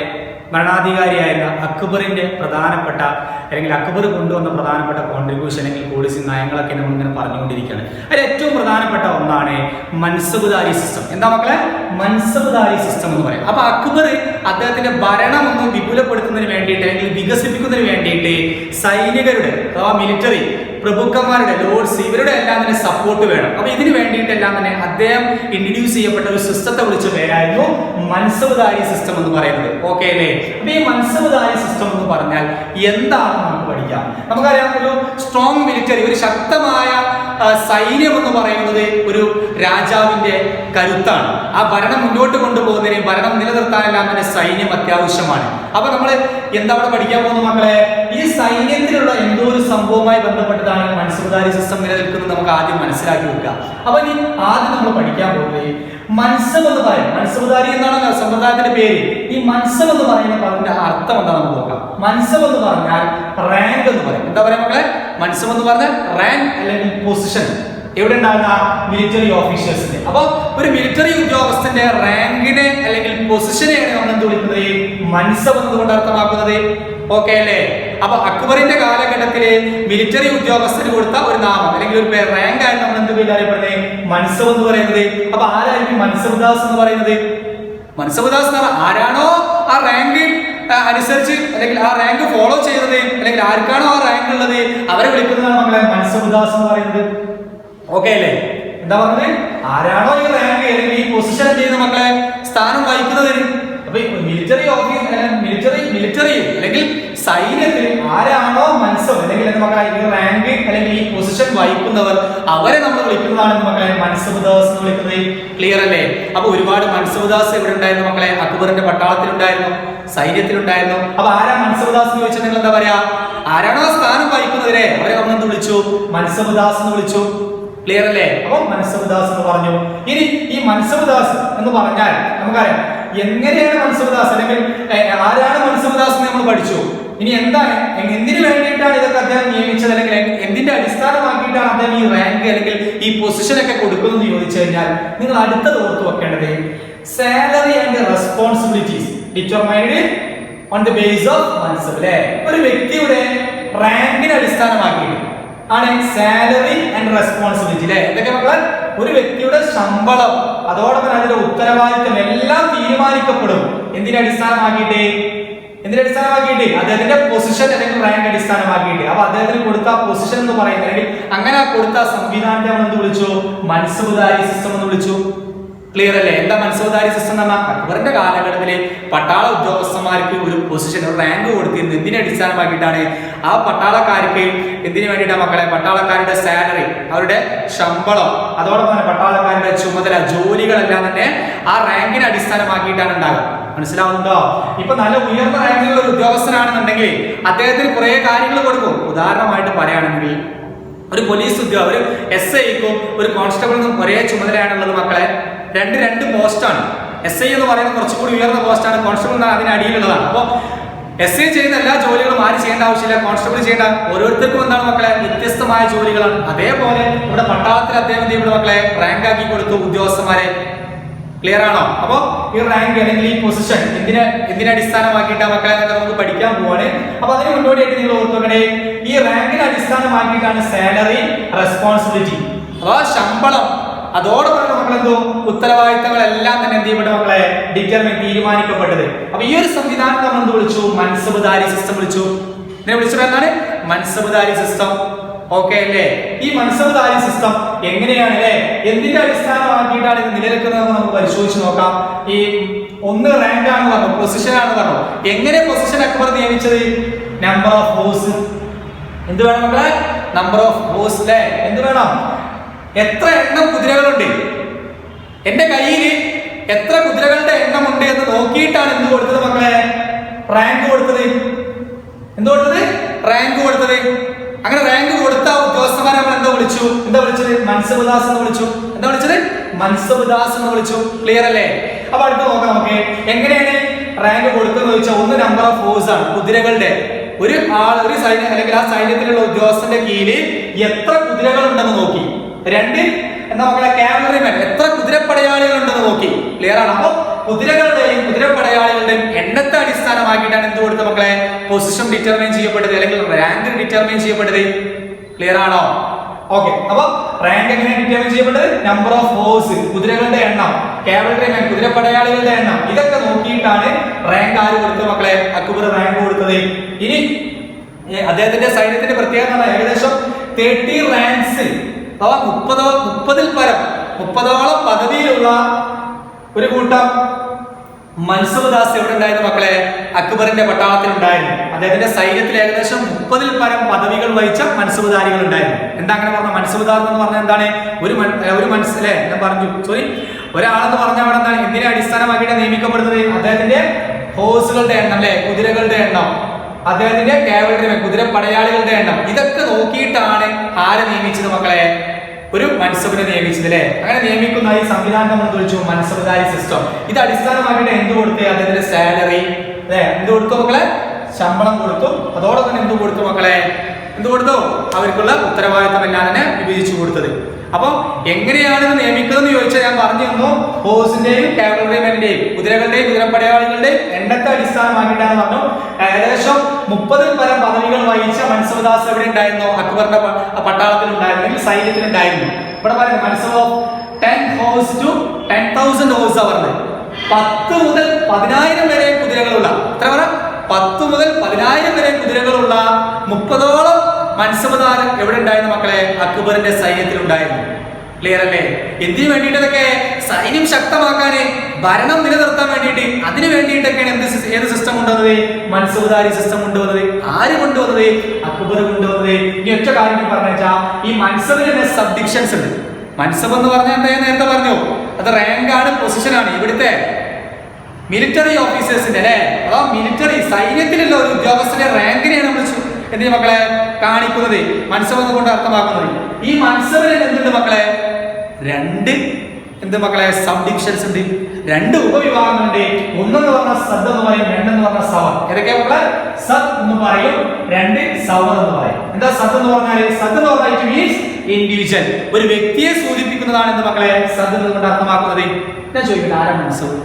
ഭരണാധികാരിയായിരുന്ന അക്ബറിന്റെ പ്രധാനപ്പെട്ട അല്ലെങ്കിൽ അക്ബർ കൊണ്ടുവന്ന പ്രധാനപ്പെട്ട കോൺട്രിബ്യൂഷൻ അല്ലെങ്കിൽ പോളിസി നയങ്ങളൊക്കെ നമ്മൾ ഇങ്ങനെ പറഞ്ഞുകൊണ്ടിരിക്കുകയാണ്. അതിൽ ഏറ്റവും പ്രധാനപ്പെട്ട ഒന്നാണ് മൻസബ്ദാരി സിസ്റ്റം. എന്താ മക്കളെ? മൻസബ്ദാരി സിസ്റ്റം എന്ന് പറയും. അപ്പൊ അക്ബർ അദ്ദേഹത്തിന്റെ ഭരണം ഒന്ന് വിപുലപ്പെടുത്തുന്നതിന് വേണ്ടിയിട്ട് അല്ലെങ്കിൽ വികസിപ്പിക്കുന്നതിന് വേണ്ടിയിട്ട് സൈനികരുടെ അഥവാ മിലിറ്ററി പ്രഭുക്കന്മാരുടെ, ലോർഡ്സ്, ഇവരുടെ എല്ലാം തന്നെ സപ്പോർട്ട് വേണം. അപ്പൊ ഇതിന് വേണ്ടിയിട്ടെല്ലാം തന്നെ അദ്ദേഹം ഇൻട്രൊഡ്യൂസ് ചെയ്യപ്പെട്ട ഒരു സിസ്റ്റത്തെ വിളിച്ച പേരായിരുന്നു മൻസബ്ദാരി സിസ്റ്റം എന്ന് പറയുന്നത്. ഓക്കെ അല്ലേ? അപ്പൊ ഈ മൻസബ്ദാരി സിസ്റ്റം എന്ന് പറഞ്ഞാൽ എന്താണ് നമുക്ക് പഠിക്കാം. നമുക്കറിയാം, ഒരു സ്ട്രോങ് മിലിറ്ററി, ഒരു ശക്തമായ സൈന്യം എന്ന് പറയുന്നത് ഒരു രാജാവിന്റെ കരുത്താണ്. ആ ഭരണം മുന്നോട്ട് കൊണ്ടുപോകുന്നതിന്, ഭരണം നിലനിർത്താനെല്ലാം തന്നെ സൈന്യം അത്യാവശ്യമാണ്. അപ്പൊ നമ്മൾ എന്താ അവിടെ പഠിക്കാൻ പോകുന്ന മക്കളെ? ഈ സൈന്യത്തിലുള്ള എന്തോ ഒരു സംഭവവുമായി ബന്ധപ്പെട്ടിട്ടാണ് മൻസബ്ദാരി സിസ്റ്റം നിലനിൽക്കുന്നത് നമുക്ക് ആദ്യം മനസ്സിലാക്കി വെക്കുക. അപ്പൊ ഇനി ആദ്യം നമ്മൾ പഠിക്കാൻ പോകുന്നത് മൻസബ് എന്ന് പറയും. മൻസബ്ദാരി എന്നാണ് സമ്പ്രദായത്തിന്റെ പേര്. ഈ മൻസബ് എന്ന് പറയുന്ന പദത്തിന്റെ അർത്ഥം എന്താണെന്ന് നോക്കാം. മൻസബ് എന്ന് പറഞ്ഞാൽ റാങ്ക് എന്ന് പറയും. എന്താ പറയാ മക്കളെ? മൻസബ് എന്ന് പറഞ്ഞാൽ റാങ്ക് അല്ലെങ്കിൽ പൊസിഷൻ. എവിടെ ഉണ്ടാകുന്ന? മിലിറ്ററി ഓഫീസേഴ്സിന്റെ. അപ്പൊ ഒരു മിലിറ്ററി ഉദ്യോഗസ്ഥന്റെ റാങ്കിനെ അല്ലെങ്കിൽ പൊസിഷനെയാണ് നമ്മൾ എന്ത് വിളിക്കുന്നത്? മൻസബ് എന്നതുകൊണ്ട് അർത്ഥമാക്കുന്നത്. ഓക്കെ അല്ലേ? അപ്പൊ അക്ബറിന്റെ കാലഘട്ടത്തില് മിലിറ്ററി ഉദ്യോഗസ്ഥന് കൊടുത്ത ഒരു നാമം അല്ലെങ്കിൽ ഒരു റാങ്ക് ആയിട്ട് നമ്മൾ എന്ത് പേര് അറിയപ്പെടുന്നത്? മൻസബ് എന്ന് പറയുന്നത്. അപ്പൊ ആരായിരിക്കും മൻസബ്ദാസ് എന്ന് പറയുന്നത്? മൻസബ്ദാസ് എന്ന് പറഞ്ഞാൽ ആരാണോ ആ റാങ്ക് അനുസരിച്ച് അല്ലെങ്കിൽ ആ റാങ്ക് ഫോളോ ചെയ്യുന്നത് അല്ലെങ്കിൽ ആർക്കാണോ ആ റാങ്ക് ഉള്ളത് അവരെ വിളിക്കുന്നതാണ് മക്കളെ മൻസബ്ദാസ് എന്ന് പറയുന്നത്. ഓക്കെ അല്ലേ? എന്താ പറഞ്ഞത്? ആരാണോ ഈ റാങ്ക് അല്ലെങ്കിൽ ഈ പൊസിഷൻ ചെയ്യുന്ന മക്കളെ സ്ഥാനം വഹിക്കുന്നത്, അപ്പൊ മിലിറ്ററി ഓഫീസ് മിലിറ്ററി അല്ലെങ്കിൽ സൈന്യത്തിൽ ആരാണോ മൻസബ് അല്ലെങ്കിൽ മക്കളെ ഈ റാങ്ക് അല്ലെങ്കിൽ ഈ പൊസിഷൻ വഹിക്കുന്നവർ, അവരെ നമ്മൾ വിളിക്കുന്നതാണ് മക്കളെ മൻസബ് ദാസ് എന്ന് വിളിക്കുന്നത്. ക്ലിയർ അല്ലേ? അപ്പൊ ഒരുപാട് മൻസബ് ദാസ് എവിടെ ഉണ്ടായിരുന്നു മക്കളെ? അക്ബറിന്റെ പട്ടാളത്തിലുണ്ടായിരുന്നു, സൈന്യത്തിലുണ്ടായിരുന്നു. അപ്പൊ ആരാ മൻസബ് ദാസ് എന്ന് ചോദിച്ചാൽ നിങ്ങൾ എന്താ പറയാ? ആരാണോ സ്ഥാനം വഹിക്കുന്നവരെ അവരെ നമ്മൾ എന്ത് വിളിച്ചു? മൻസബ് ദാസ് എന്ന് വിളിച്ചു. ക്ലിയർ അല്ലേ? അപ്പൊ മൻസബ് ദാസ് എന്ന് പറഞ്ഞു. ഇനി ഈ മൻസബ് ദാസ് എന്ന് പറഞ്ഞാൽ നമുക്കറിയാം എങ്ങനെയാണ് മൻസബ് ദാസ് അല്ലെങ്കിൽ ആരാണ് മൻസബ് ദാസ് എന്ന് നമ്മൾ പഠിച്ചു. ഇനി എന്താണ്, എന്തിനു വേണ്ടിയിട്ടാണ് ഇതൊക്കെ അദ്ദേഹം നിയമിച്ചത് അല്ലെങ്കിൽ എന്തിന്റെ അടിസ്ഥാനമാക്കിയിട്ടാണ് അദ്ദേഹം ഈ റാങ്ക് അല്ലെങ്കിൽ ഈ പൊസിഷൻ ഒക്കെ കൊടുക്കുന്നത് എന്ന് ചോദിച്ചു കഴിഞ്ഞാൽ നിങ്ങൾ അടുത്തത് ഓർത്ത് വെക്കേണ്ടത് salary and responsibilities determined on the base of mansab. അല്ലേ? ഒരു വ്യക്തിയുടെ റാങ്കിനെ അടിസ്ഥാനമാക്കിയിട്ട് ആണ് സാലറി ആൻഡ് റെസ്പോൺസിബിലിറ്റി. അല്ലെ? എന്തൊക്കെ മക്കൾ? ഒരു വ്യക്തിയുടെ ശമ്പളം അതോടൊപ്പം അതിന്റെ ഉത്തരവാദിത്തം എല്ലാം തീരുമാനിക്കപ്പെടും എന്തിനെ അടിസ്ഥാനമാക്കിയിട്ട്? അദ്ദേഹത്തിന്റെ പൊസിഷൻ അല്ലെങ്കിൽ റാങ്ക് അടിസ്ഥാനമാക്കിയിട്ട്. അപ്പൊ അദ്ദേഹത്തിന് കൊടുത്ത പൊസിഷൻ എന്ന് പറയുന്നത് അല്ലെങ്കിൽ അങ്ങനെ കൊടുത്ത സംവിധാനത്തെ നമ്മൾ എന്ത് വിളിച്ചു? മൻസബുദാരി സിസ്റ്റം എന്ന് വിളിച്ചു. ക്ലിയർ അല്ലേ? എന്താ മൻസബുദാരി സിസ്റ്റം എന്ന് പറഞ്ഞാൽ അക്ബറിന്റെ കാലഘട്ടത്തിലെ പട്ടാള ഉദ്യോഗസ്ഥന്മാർക്ക് ഒരു പൊസിഷൻ ഒരു റാങ്ക് കൊടുത്തിരുന്നത് എന്തിനെ അടിസ്ഥാനമാക്കിയിട്ടാണ്? ആ പട്ടാളക്കാർക്ക് എന്തിനു വേണ്ടിയിട്ടാണ് മക്കളെ? പട്ടാളക്കാരുടെ സാലറി, അവരുടെ ശമ്പളം, അതോടൊപ്പം തന്നെ പട്ടാളക്കാരുടെ ചുമതല, ജോലികളെല്ലാം തന്നെ ആ റാങ്കിനെ അടിസ്ഥാനമാക്കിയിട്ടാണ് ഉണ്ടാകുക. മനസ്സിലാവുന്നുണ്ടോ? ഇപ്പൊ നല്ല ഉയർന്ന റാങ്കിലുള്ള ഒരു ഉദ്യോഗസ്ഥനാണെന്നുണ്ടെങ്കിൽ അദ്ദേഹത്തിന് കുറെ കാര്യങ്ങൾ കൊടുക്കും. ഉദാഹരണമായിട്ട് പറയുകയാണെങ്കിൽ ഒരു പോലീസ് ഉദ്യോഗ ഒരു SIക്കും ഒരു കോൺസ്റ്റബിളിനും ഒരേ ചുമതലയാണുള്ളത് മക്കളെ. രണ്ട് പോസ്റ്റാണ്. SI എന്ന് പറയുന്നത് കുറച്ചുകൂടി ഉയർന്ന പോസ്റ്റാണ്, കോൺസ്റ്റബിൾ അതിന് അടിയിലുള്ളതാണ്. അപ്പോൾ SI ചെയ്യുന്ന എല്ലാ ജോലികളും ആര് ചെയ്യേണ്ട ആവശ്യമില്ല, കോൺസ്റ്റബിൾ ചെയ്യേണ്ട. ഓരോരുത്തർക്കും എന്താണ് മക്കളെ? വ്യത്യസ്തമായ ജോലികളാണ്. അതേപോലെ ഇവിടെ പട്ടാളത്തിൽ അദ്ദേഹം ഇവിടെ മക്കളെ റാങ്ക് ആക്കി കൊടുത്തു ഉദ്യോഗസ്ഥന്മാരെ. ക്ലിയർ ആണോ? അപ്പൊ ഈ റാങ്ക് അല്ലെങ്കിൽ ഈ പൊസിഷൻ എന്തിനെ അടിസ്ഥാനമാക്കിയിട്ടാണ് മക്കളെ എന്നൊക്കെ നമുക്ക് പഠിക്കാൻ പോവാണ്. അപ്പൊ അതിന് മുന്നോടിയായിട്ട് നിങ്ങൾ ഓർത്തോക്കണേ, ഈ റാങ്കിനെ അടിസ്ഥാനമാക്കിയിട്ടാണ് സാലറി, റെസ്പോൺസിബിലിറ്റി അഥവാ ശമ്പളം, അതോടൊപ്പം മക്കളെന്തോ ഉത്തരവാദിത്തങ്ങളെല്ലാം തന്നെ എന്ത് ചെയ്യപ്പെട്ട മക്കളെ തീരുമാനിക്കപ്പെട്ടത്. അപ്പൊ ഈ ഒരു സംവിധാനം നമ്മൾ എന്ത് വിളിച്ചു? മൻസബുദാരി സിസ്റ്റം വിളിച്ചു. ഇതിനെ വിളിച്ചത് എന്താണ്? മൻസബുദാരി സിസ്റ്റം. ഓക്കെ അല്ലേ? ഈ മൻസബുദാരി സിസ്റ്റം എങ്ങനെയാണ് അല്ലെ, എന്തിന്റെ അടിസ്ഥാനമാക്കിയിട്ടാണ് ഇത് നിലനിൽക്കുന്നത് നമുക്ക് പരിശോധിച്ച് നോക്കാം. ഈ ഒന്ന് റാങ്ക് ആണെന്ന് പറഞ്ഞു, പൊസിഷൻ ആണെന്ന് പറഞ്ഞു. എങ്ങനെ പൊസിഷൻ അക്ബർ നിയമിച്ചത്? Number of horse. എന്ത് വേണം മക്കളെ? Number of horse. അല്ലെ? എന്ത് വേണം? എത്ര എണ്ണം കുതിരകളുണ്ട് എന്റെ കയ്യിൽ, എത്ര കുതിരകളുടെ എണ്ണം ഉണ്ട് എന്ന് നോക്കിയിട്ടാണ് എന്ത് കൊടുത്തത് മക്കളെ? റാങ്ക് കൊടുത്തത്. എന്ത് കൊടുത്തത്? റാങ്ക് കൊടുത്തത്. അങ്ങനെ റാങ്ക് കൊടുത്ത ഉദ്യോഗസ്ഥന്മാരെ നമ്മൾ എന്താ വിളിച്ചത്? മൻസബ് ദാസ് എന്ന് വിളിച്ചു. എന്താ വിളിച്ചത്? മൻസബ് ദാസ് എന്ന് വിളിച്ചു. ക്ലിയർ അല്ലേ? അപ്പൊ അടുത്ത് നോക്കാം നമുക്ക് എങ്ങനെയാണ് റാങ്ക് കൊടുക്കുന്നത് ചോദിച്ചാൽ, ഒന്ന് നമ്പർ ഓഫ് ഹോഴ്സ് ആണ്, കുതിരകളുടെ. ഒരു സൈന്യം അല്ലെങ്കിൽ ആ സൈന്യത്തിലുള്ള ഉദ്യോഗസ്ഥന്റെ കീഴിൽ എത്ര കുതിരകൾ ഉണ്ടെന്ന് നോക്കി. രണ്ട് എന്താ മക്കളെ? കാവലറിമാൻ, എത്ര കുതിരപ്പടയാളികൾ ഉണ്ടെന്ന് നോക്കി. ക്ലിയർ ആണ്? അപ്പൊ കുതിരകളുടെയും കുതിരപ്പടയാളികളുടെയും എണ്ണത്തെ അടിസ്ഥാനമാക്കിയിട്ടാണ് എന്ത് കൊടുത്ത മക്കളെ? പൊസിഷൻ ഡിറ്റർമൈൻ ചെയ്യപ്പെട്ടത് അല്ലെങ്കിൽ റാങ്ക് ഡിറ്റർമൈൻ ചെയ്യപ്പെട്ടത്. ക്ലിയർ ആണോ? ഓക്കെ. അപ്പൊ റാങ്ക് എങ്ങനെ ഡിറ്റർമൈൻ ചെയ്യപ്പെട്ടത്? നമ്പർ ഓഫ് ഹോഴ്സ്, കുതിരകളുടെ എണ്ണം, കാവലറിമാൻ, കുതിരപ്പടയാളികളുടെ എണ്ണം, ഇതൊക്കെ നോക്കിയിട്ടാണ് റാങ്ക് ആര് കൊടുത്തത് മക്കളെ? അക്ബർ റാങ്ക് കൊടുത്തത്. ഇനി അദ്ദേഹത്തിന്റെ സൈന്യത്തിന്റെ പ്രത്യേകത ഏകദേശം 30 റാങ്ക്സ് അഥവാ 30-ൽ പരം പദവിയിലുള്ള ഒരു കൂട്ടം മൻസബ് ദാസ് എവിടെ ഉണ്ടായിരുന്നു മക്കളെ? അക്ബറിന്റെ പട്ടാളത്തിൽ ഉണ്ടായിരുന്നു. അദ്ദേഹത്തിന്റെ സൈന്യത്തിൽ ഏകദേശം 30-ൽ പരം പദവികൾ വഹിച്ച മൻസബുദാരികൾ ഉണ്ടായിരുന്നു. എന്താ അങ്ങനെ പറഞ്ഞ? മൻസബുദാർ എന്ന് പറഞ്ഞാൽ എന്താണ്? ഒരു മനസ്സിലെ ഞാൻ പറഞ്ഞു ഒരാളെന്ന് പറഞ്ഞാൽ അവിടെ എന്താണ്? എന്തിനെ അടിസ്ഥാനമാക്കിയിട്ടാണ് നിയമിക്കപ്പെടുന്നത്? അദ്ദേഹത്തിന്റെ ഹോഴ്സുകളുടെ എണ്ണം, അല്ലെ, കുതിരകളുടെ എണ്ണം, അദ്ദേഹത്തിന്റെ കാവലറി കുതിരപ്പടയാളികളുടെ എണ്ണം, ഇതൊക്കെ നോക്കിയിട്ടാണ് ആരെ നിയമിച്ചത് മക്കളെ? ഒരു മൻസബിനെ നിയമിച്ചത്. അല്ലെ? അങ്ങനെ നിയമിക്കുന്ന ഈ സംവിധാനം നമ്മൾ വിളിച്ചു മൻസബുദാരി സിസ്റ്റം. ഇത് അടിസ്ഥാനമാക്കിയിട്ട് എന്ത് കൊടുത്തേ? അദ്ദേഹത്തിന്റെ സാലറി, അല്ലെ, എന്ത് കൊടുത്തു മക്കളെ? ശമ്പളം കൊടുത്തു. അതോടൊപ്പം എന്ത് കൊടുത്തു മക്കളെ? എന്ത് കൊടുത്തു? അവർക്കുള്ള ഉത്തരവാദിത്തം എല്ലാം തന്നെ വിഭജിച്ചു കൊടുത്തത്. അപ്പൊ എങ്ങനെയാണ് ഇത് നിയമിക്കുന്നത് ചോദിച്ചാൽ ഞാൻ പറഞ്ഞു തന്നു. ഹോഴ്സിന്റെയും കാവലറിമാന്റെയും കുതിരകളുടെയും കുതിരപ്പടയാളികളുടെയും എണ്ണത്തെ അടിസ്ഥാനമാക്കിയിട്ടാണ് പറഞ്ഞു. ഏകദേശം 30-ൽ പരം പദവികൾ വഹിച്ച മൻസബ് ദാസ് എവിടെ ഉണ്ടായിരുന്നു? അക്ബറിന്റെ പട്ടാളത്തിൽ ഉണ്ടായിരുന്നു, സൈന്യത്തിൽ ഉണ്ടായിരുന്നു. ഇവിടെ പറയുന്നത് മൻസബ് ഓഫ് 10 horse to 10,000 horse പറഞ്ഞത്. 10 മുതൽ 10,000 വരെ കുതിരകളുള്ള, എത്ര പറ? 10 മുതൽ 10,000 വരെ കുതിരകളുള്ള 30ഓളം മൻസബുദാർ എവിടെ ഉണ്ടായിരുന്നു മക്കളെ? അക്ബറിന്റെ സൈന്യത്തിൽ ഉണ്ടായിരുന്നു. ക്ലിയർ അല്ലേ? എന്തിനു വേണ്ടിയിട്ടൊക്കെ? സൈന്യം ശക്തമാക്കാന്, ഭരണം നിലനിർത്താൻ വേണ്ടിയിട്ട്, അതിന് വേണ്ടിയിട്ടൊക്കെയാണ് ഏത് സിസ്റ്റം കൊണ്ടുവന്നത്? മൻസബ്ദാരി സിസ്റ്റം കൊണ്ടുവന്നത്. ആര് കൊണ്ടുവന്നത്? അക്ബർ കൊണ്ടുവന്നത്. ഇനി ഒറ്റ കാര്യം പറഞ്ഞാൽ ഈ മൻസബിന് സബ് ഡിവിഷൻസ് ഉണ്ട്. മൻസബ് എന്ന് പറഞ്ഞാൽ എന്താ നേരത്തെ പറഞ്ഞു, അത് റാങ്ക് ആണ്, പൊസിഷൻ ആണ്. ഇവിടുത്തെ മിലിറ്ററി ഓഫീസേഴ്സിന്റെ അല്ലെ, അതാ മിലിറ്ററി സൈന്യത്തിലുള്ള ഒരു ഉദ്യോഗസ്ഥന്റെ റാങ്കിനെയാണ് നമ്മൾ എന്തിനു മക്കളെ കാണിക്കുന്നത്, മൻസബ് എന്നുകൊണ്ട് അർത്ഥമാക്കുന്നത്. ഈ മൻസബിന് എന്തുണ്ട് മക്കളെ? രണ്ട് മക്കളെ സബ് ഡിവിഷൻസ് ഉണ്ട്, രണ്ട് ഉപവിഭാഗങ്ങളുണ്ട്. ഒന്നെന്ന് പറഞ്ഞ സദ് എന്ന് പറയും, രണ്ടെന്ന് പറഞ്ഞ സവർ. ഏതൊക്കെയാ മക്കളെ? സദ് എന്ന് പറയും, രണ്ട് സവർ എന്ന് പറയും. എന്താ സദ് എന്ന് പറഞ്ഞാൽ? സദ് എന്ന് പറഞ്ഞാൽ ഇറ്റ് മീൻസ് ഇൻഡിവിജ്വൽ, ഒരു വ്യക്തിയെ സൂചിപ്പിക്കുന്നതാണ് എന്ന് മക്കളെ സദ് എന്നുകൊണ്ട് അർത്ഥമാക്കുന്നത്. ഞാൻ ചോദിക്കട്ടെ, ആരാ മൻസബ്?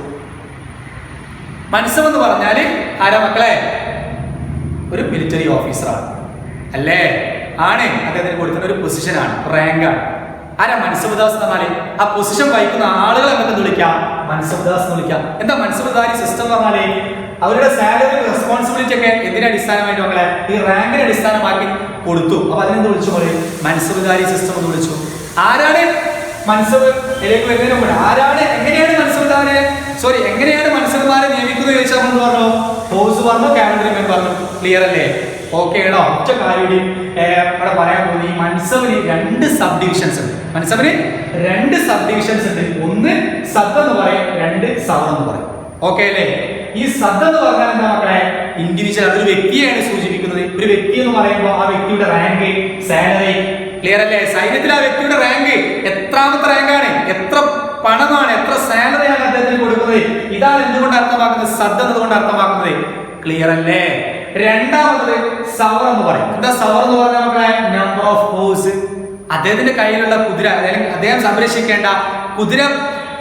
മൻസബ് എന്ന് പറഞ്ഞാൽ ആരാ മക്കളെ? ഒരു മിലിറ്ററി ഓഫീസറാണ് അല്ലേ? ആണ്. അദ്ദേഹത്തിന് കൊടുക്കുന്ന ഒരു പൊസിഷനാണ്, റാങ്കാണ്. ആരാ മൻസബ്ദാസ് എന്ന് പറഞ്ഞാല്? ആ പൊസിഷൻ വഹിക്കുന്ന ആളുകളെ നമുക്ക് വിളിക്കാം മൻസബ്ദാസ് എന്ന് വിളിക്കാം. എന്താ മൻസബ്ദാരി സിസ്റ്റം എന്ന് പറഞ്ഞാല്? അവരുടെ സാലറി, റെസ്പോൺസിബിലിറ്റി ഒക്കെ എന്തിനെ അടിസ്ഥാനമായിട്ട് മക്കളെ? ഈ റാങ്കിനെ അടിസ്ഥാനമാക്കി കൊടുത്തു. അപ്പൊ അതിനെന്ത് വിളിച്ചു പോലെ? മൻസബ്ദാരി സിസ്റ്റം എന്ന് വിളിച്ചു. ആരാണ് മൻസബ് ഇതിലേക്ക് വരുന്നതിന് മുമ്പ് ആരാണ്, എങ്ങനെയാണ് മൻസബ്ദാരെ നിയമിക്കുന്നത് ചോദിച്ചാൽ നമ്മൾ പറഞ്ഞു ഹൗസ് പറഞ്ഞു, ക്യാബിനറ്റ് പറഞ്ഞു. ക്ലിയർ അല്ലേ? ഓക്കെ ആണോ? ഒറ്റ കാര്യം ഇവിടെ പറയാൻ പോകുന്നത്, ഈ മൻസബിന് രണ്ട് സബ് ഡിവിഷൻസ് ഉണ്ട്. മൻസബിന് രണ്ട് സബ് ഡിവിഷൻസ് ഉണ്ട്. ഒന്ന് സദ് എന്ന് പറയും, രണ്ട് സവർ എന്ന് പറയും. ഓക്കെ അല്ലേ? ഈ സദ് എന്ന് പറഞ്ഞാൽ എന്താ മക്കളെ? ഇൻഡിവിജ്വൽ, അതൊരു വ്യക്തിയെയാണ് സൂചിപ്പിക്കുന്നത്. ഒരു വ്യക്തി എന്ന് പറയുമ്പോൾ ആ വ്യക്തിയുടെ റാങ്ക്, സാലറി. ക്ലിയർ അല്ലേ? സൈന്യത്തിൽ ആ വ്യക്തിയുടെ റാങ്ക് എത്രാമത്തെ റാങ്കാണ്, എത്ര പണമാണ്, എത്ര സാലറിയാണ് അദ്ദേഹത്തിന് കൊടുക്കുന്നത്. ഇതാണ് എന്തുകൊണ്ട് അർത്ഥമാക്കുന്നത്? സദ് എന്നതുകൊണ്ട് അർത്ഥമാക്കുന്നത്. ക്ലിയർ അല്ലേ? രണ്ടാമത് സവർ എന്ന് പറയും. എന്താ സവർ എന്ന് പറഞ്ഞാൽ മക്കളെ? നമ്പർ ഓഫ് ഹോഴ്സ്, അദ്ദേഹത്തിന്റെ കയ്യിലുള്ള കുതിര, അല്ലെങ്കിൽ അദ്ദേഹം സംരക്ഷിക്കേണ്ട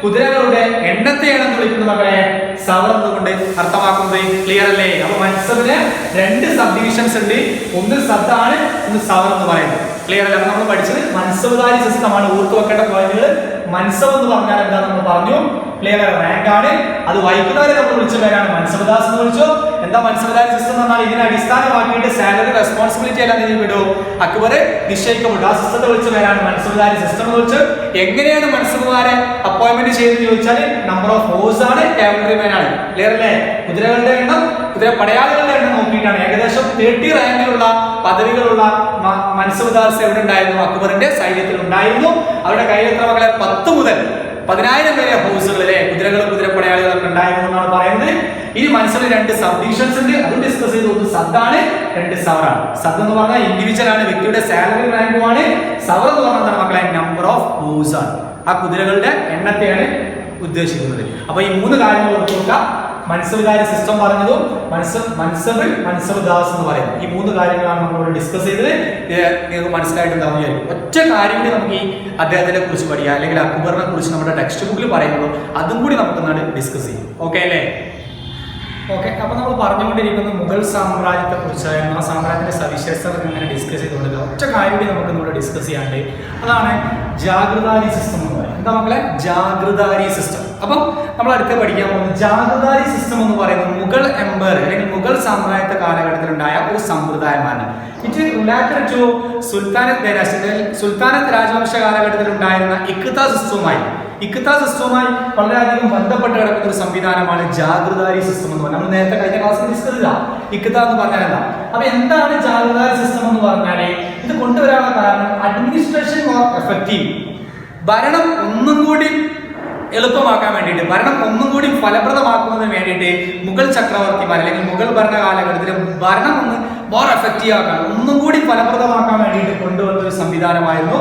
കുതിരകളുടെ എണ്ണത്തെയാണ് വിളിക്കുന്നത് മക്കളെ സവർ എന്നുകൊണ്ട് അർത്ഥമാക്കുന്നത്. ക്ലിയർ അല്ലേ? അപ്പൊ മൻസബിന് രണ്ട് സബ് ഡിവിഷൻസ് ഉണ്ട്. ഒന്ന് സദാണ്, ഒന്ന് സവർ എന്ന് പറയുന്നത്. ക്ലിയർ അല്ലേ? അപ്പൊ നമ്മൾ പഠിച്ചത് മൻസബ്ദാരി സിസ്റ്റമാണ്. ഓർത്തു വെക്കേണ്ട പോയിന്റുകൾ. മൻസബ് എന്ന് പറഞ്ഞാൽ എന്താ നമ്മൾ പറഞ്ഞു? ക്ലിയർ, റാങ്ക് ആണ്. അത് വഹിക്കുന്നവരെ നമ്മൾ വിളിച്ച പേരാണ് മൻസബ്ദാസ് എന്ന് വിളിച്ചു. എന്താ മൻസബ്ദാരി സിസ്റ്റം എന്ന് പറഞ്ഞാൽ? ഇതിനെ അടിസ്ഥാനമാക്കിയിട്ട് സാലറി, റെസ്പോൺസിബിലിറ്റി എല്ലാം വിടൂ അക്ബർ നിശ്ചയിക്കപ്പെട്ടു. ആ സിസ്റ്റത്തെ വിളിച്ച പേരാണ് മൻസബ്ദാരി സിസ്റ്റം എന്ന് വിളിച്ചു. എങ്ങനെയാണ് മൻസബ്ദാരെ അപ്പോയിന്റ്മെന്റ് ചെയ്തെന്ന് ചോദിച്ചാൽ നമ്പർ ഓഫ് ഹോഴ്സ് ആണ്, കാവലറി മാൻ ആണ്. ക്ലിയർ അല്ലേ? കുതിരകളുടെ എണ്ണം, കുതിര പടയാളികളുടെ എണ്ണം നോക്കിയിട്ടാണ്. ഏകദേശം 30 റാങ്കിലുള്ള പദവികളുള്ള മൻസബ്ദാർസ് എവിടെ ഉണ്ടായിരുന്നു? അക്ബറിന്റെ സൈന്യത്തിൽ ഉണ്ടായിരുന്നു. അവരുടെ കയ്യിൽ എത്ര മക്കളെ? 10 മുതൽ 10,000 വരെ ഹൗസുകളിലെ കുതിരകളും കുതിരപ്പടയാളികളൊക്കെ ഉണ്ടായിരുന്നു എന്നാണ് പറയുന്നത്. ഇനി മനസ്സിൽ രണ്ട് സബ് ഡിവിഷൻസ് ഉണ്ട്, അതും ഡിസ്കസ് ചെയ്തു. ഒന്ന് സദാണ്, രണ്ട് സവറാണ്. സദ് എന്ന് പറഞ്ഞാൽ ഇൻഡിവിജ്വൽ ആണ്, വ്യക്തിയുടെ സാലറി റാങ്കുമാണ്. സവർ എന്ന് പറഞ്ഞാൽ മക്കളെ നമ്പർ ഓഫ് ഹോഴ്സ് ആണ്, ആ കുതിരകളുടെ എണ്ണത്തെയാണ് ഉദ്ദേശിക്കുന്നത്. അപ്പൊ ഈ മൂന്ന് കാര്യങ്ങൾ ഓർത്തു നോക്കുക. മൻസബ്ദാരി സിസ്റ്റം പറഞ്ഞതും മൻസബ്, മൻസബ്ദാസ് എന്ന് പറയുന്നത്, ഈ മൂന്ന് കാര്യങ്ങളാണ് നമ്മളോട് ഡിസ്കസ് ചെയ്തത്. നിങ്ങൾക്ക് മനസ്സിലായിട്ടുണ്ടാവും. ഒറ്റ കാര്യം കൂടി നമുക്ക് ഈ അദ്ദേഹത്തിനെ കുറിച്ച് പഠിക്കാം, അല്ലെങ്കിൽ അക്ബറിനെ കുറിച്ച് നമ്മുടെ ടെക്സ്റ്റ് ബുക്കിൽ പറയുന്നുള്ളൂ. അതും കൂടി നമുക്ക് ഡിസ്കസ് ചെയ്യും. ഓക്കെ അല്ലേ? ഓക്കെ. അപ്പൊ നമ്മൾ പറഞ്ഞുകൊണ്ടിരിക്കുന്നത് മുഗൾ സാമ്രാജ്യത്തെ കുറിച്ചായിരുന്നു. ആ സാമ്രാജ്യത്തിന്റെ സവിശേഷതകൾ ഇങ്ങനെ ഡിസ്കസ് ചെയ്തുകൊണ്ടിരിക്കുക. ഒറ്റ കാര്യം കൂടി നമുക്ക് ഇവിടെ ഡിസ്കസ് ചെയ്യാണ്ട്, അതാണ് ജാഗൃതാരി സിസ്റ്റം എന്ന് പറയുന്നത്. എന്താ മക്കളെ? ജാഗൃതാരി സിസ്റ്റം. അപ്പം നമ്മൾ അടുത്ത് പഠിക്കാൻ പോകുന്നത് ജാഗൃതാരി സിസ്റ്റം എന്ന് പറയുന്നത് മുഗൾ എംപയർ അല്ലെങ്കിൽ മുഗൾ സാമ്രാജ്യത്തെ കാലഘട്ടത്തിലുണ്ടായ ഒരു സമ്പ്രദായമാണ്. ഇറ്റ് റിലേറ്റഡ് ടു സുൽത്താനത്ത് ഡൈനാസ്റ്റി, സുൽത്താനത്ത് രാജവംശ കാലഘട്ടത്തിൽ ഉണ്ടായിരുന്ന ഇഖ്ത സിസ്റ്റവുമായി വളരെയധികം ബന്ധപ്പെട്ട് കിടക്കുന്ന ഒരു സംവിധാനമാണ് ജാഗൃതാരി സിസ്റ്റം എന്ന് പറഞ്ഞാൽ. നമ്മൾ നേരത്തെ കഴിഞ്ഞ ക്ലാസ്സിൽ ഡിസ്കസ് ചെയ്ത ഇഖ്ത എന്ന് പറഞ്ഞാൽ എന്താ? അപ്പൊ എന്താണ് ജാഗൃതാരി സിസ്റ്റം എന്ന് പറഞ്ഞാല്? ഇത് കൊണ്ടുവരാനുള്ള കാരണം അഡ്മിനിസ്ട്രേഷൻ മോർ എഫക്റ്റീവ്, ഭരണം ഒന്നും കൂടി എളുപ്പമാക്കാൻ വേണ്ടിയിട്ട്, ഭരണം ഒന്നും കൂടി ഫലപ്രദമാക്കുന്നതിന് വേണ്ടിയിട്ട് മുഗൾ ചക്രവർത്തിമാർ അല്ലെങ്കിൽ മുഗൾ ഭരണ കാലഘട്ടത്തിൽ ഭരണം ഒന്ന് മോർ എഫക്റ്റീവ് ആക്കാൻ, ഒന്നും കൂടി ഫലപ്രദമാക്കാൻ വേണ്ടിയിട്ട് കൊണ്ടുവന്ന ഒരു സംവിധാനമായിരുന്നു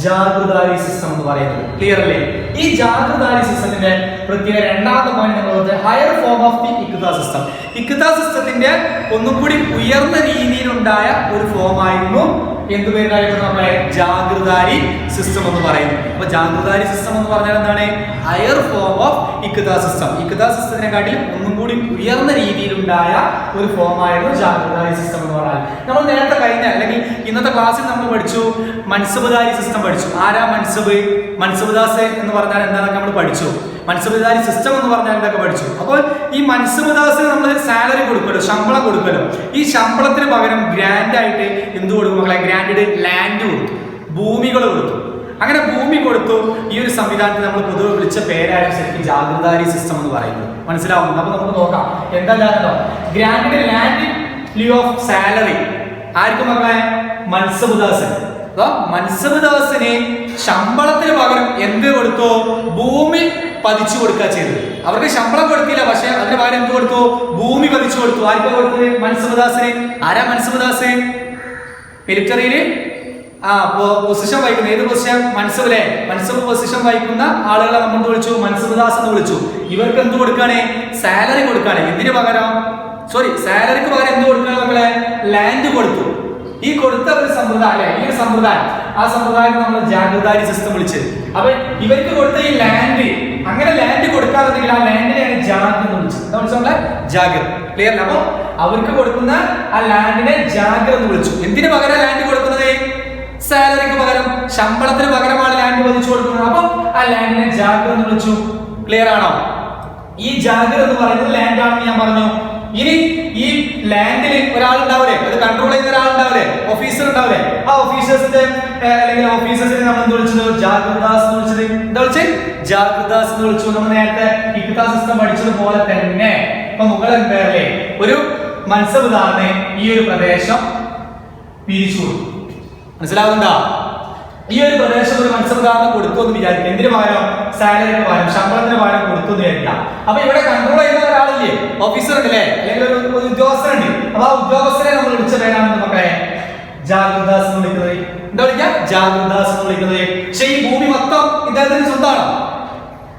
ജാഗൃതാരി സിസ്റ്റം എന്ന് പറയുന്നത്. ക്ലിയർ അല്ലേ? ഈ ജാഗൃതാരി സിസ്റ്റത്തിന്റെ പ്രത്യേക രണ്ടാമത്തെ പോയിന്റ് എന്നുള്ളത് higher form of the iqta system. Iqta സിസ്റ്റത്തിന്റെ ഒന്നും കൂടി ഉയർന്ന രീതിയിലുണ്ടായ ഒരു ഫോം ആയിരുന്നു എന്ത് പേരിലായിരുന്നു നമ്മളെ ജാഗൃതാരി സിസ്റ്റം എന്ന് പറയുന്നത്. അപ്പൊ ജാഗൃതാരി സിസ്റ്റം എന്ന് പറഞ്ഞാൽ എന്താണ്? ഹയർ ഫോം ഓഫ് ഇഖ്ത സിസ്റ്റം. ഇഖ്ത സിസ്റ്റത്തിനെക്കാട്ടിലും ഒന്നും കൂടി ഉയർന്ന രീതിയിലുണ്ടായ ഒരു ഫോം ആയിരുന്നു ജാഗൃതാരി സിസ്റ്റം എന്ന് പറഞ്ഞാൽ. നമ്മൾ നേരത്തെ കഴിഞ്ഞ അല്ലെങ്കിൽ ഇന്നത്തെ ക്ലാസ്സിൽ നമ്മൾ പഠിച്ചു മൻസബ്ദാരി സിസ്റ്റം പഠിച്ചു. ആരാ മൻസബ്ദാസ് എന്ന് പറഞ്ഞാൽ എന്താണെന്നൊക്കെ നമ്മൾ പഠിച്ചു. മൻസബ്ദാരി സിസ്റ്റം എന്ന് പറഞ്ഞാൽ എന്തൊക്കെ പഠിച്ചു. അപ്പോൾ ഈ മൻസബ്ദാസിന് നമ്മൾ സാലറി കൊടുക്കുമല്ലോ, ശമ്പളം കൊടുക്കുമല്ലോ. ഈ ശമ്പളത്തിന് പകരം ഗ്രാൻഡ് ആയിട്ട് എന്ത് കൊടുക്കും മക്കളെ? ഗ്രാൻഡ് ലാൻഡ് കൊടുത്തു, ഭൂമികൾ കൊടുത്തു. അങ്ങനെ ഭൂമി കൊടുത്തു. ഈ ഒരു സംവിധാനത്തിൽ നമ്മൾ പൊതുവെ വിളിച്ച പേരാണ് ശരിക്കും ജാഗിർദാരി സിസ്റ്റം എന്ന് പറയുന്നത്. മനസ്സിലാവുന്നു? അപ്പൊ നമുക്ക് നോക്കാം എന്താ grand land leave of salary ആർക്കും മക്കളെ മൻസബുദാസിന്. മൻസബുദാസിന് ശമ്പളത്തിന് പകരം എന്ത് കൊടുത്തു? ഭൂമി പതിച്ചു കൊടുക്കുക ചെയ്തത്. അവർക്ക് ശമ്പളം കൊടുത്തില്ല, പക്ഷെ അതിന് പകരം എന്ത് കൊടുത്തു? ഭൂമി പതിച്ചു കൊടുത്തു. ആർക്കാ കൊടുത്തത്? മൻസബുദാസിന്. ആരാ മൻസബുദാസ്? മിലിറ്ററിയില് പൊസിഷൻ വഹിക്കുന്ന ഏത് പൊസിഷൻ? മൻസബിലെ മൻസബ് പൊസിഷൻ വഹിക്കുന്ന ആളുകളെ നമ്മൾ വിളിച്ചു മൻസബുദാസ് എന്ന് വിളിച്ചു. ഇവർക്ക് എന്ത് കൊടുക്കാണ്? സാലറി കൊടുക്കാണ്. എന്തിനു പകരം? സാലറിക്ക് പകരം എന്ത് കൊടുക്കാണ് നമ്മളെ? ലാൻഡ് കൊടുത്തു. ഈ കൊടുത്ത ഒരു സമ്പ്രദായം അല്ലെ, ഈ ഒരു സമ്പ്രദായം, ആ സമ്പ്രദായം നമ്മൾ ജാഗിർദാരി സിസ്റ്റം വിളിച്ചത്. അപ്പൊ ഇവർക്ക് കൊടുത്ത ഈ ലാൻഡ്, അങ്ങനെ ലാൻഡ് കൊടുക്കാതെങ്കിൽ ആ ലാൻഡിനെയാണ് ജാഗിർ എന്ന് വിളിച്ചത്. എന്താ വിളിച്ചത്? ജാഗിർ. ക്ലിയർ അല്ല? അപ്പൊ അവർക്ക് കൊടുക്കുന്ന ആ ലാൻഡിനെ ജാഗിർ എന്ന് വിളിച്ചു. എന്തിനു പകരം ലാൻഡ് കൊടുക്കുന്നത്? സാലറിക്ക് പകരം, ശമ്പളത്തിന് പകരമാണ് ലാൻഡ് പതിച്ചു കൊടുക്കുന്നത്. അപ്പൊ ആ ലാൻഡിനെ ജാഗിർ എന്ന് വിളിച്ചു. ക്ലിയർ ആണോ? ഈ ജാഗിർ എന്ന് പറയുന്നത് ലാൻഡ് ആണെന്ന് ഞാൻ പറഞ്ഞു. ഇനി ഈ ലാൻഡിൽ ഒരാളുണ്ടാവില്ലേ, അത് കൺട്രോൾ ചെയ്യുന്ന ഒരാളുണ്ടാവില്ലേ, ഓഫീസർ ഉണ്ടാവില്ലേ, ആ ഓഫീസേഴ്സിന്റെ അല്ലെങ്കിൽ ഓഫീസേഴ്സിനെ നമ്മൾ എന്ത് വിളിച്ചത്? ജാഗിർദാസ് എന്ന് വിളിച്ചത്. എന്താ വിളിച്ചത്? ജാഗിർദാസ് എന്ന് വിളിച്ചു. നമ്മൾ നേരത്തെ ഇക്ത സിസ്റ്റം പഠിച്ചതുപോലെ തന്നെ ഇപ്പൊ മുകളിൽ പേരല്ലേ ഒരു മൻസബുദാറിനെ ഈ ഒരു പ്രദേശം പിരിച്ചു കൊടുത്തു. മനസ്സിലാവുന്നുണ്ടോ? ഈ ഒരു പ്രദേശം ഒരു മത്സരധാരണം കൊടുത്തു എന്ന് വിചാരിക്കുക. എന്തിനു പകരം? സാലറിക്ക് പകരം, ശമ്പളത്തിന് പകരം കൊടുത്തു എന്ന് വിചാരിക്കാം. അപ്പൊ ഇവിടെ കൺട്രോൾ ചെയ്യുന്ന ഒരാളില്ലേ, ഓഫീസർ ഉണ്ടല്ലേ, അല്ലെങ്കിൽ ഒരു ഉദ്യോഗസ്ഥനുണ്ട്. അപ്പൊ ആ ഉദ്യോഗസ്ഥരെ നമ്മൾ വിളിച്ച പേരാണ് മക്കളെ ജാഗിർദാസ് എന്ന് വിളിക്കുന്നത്. എന്താ വിളിക്കുക? ജാഗിർദാസ് എന്ന് വിളിക്കുന്നത്. പക്ഷെ ഈ ഭൂമി മൊത്തം ഇദ്ദേഹത്തിന് സ്വന്തമാണ്.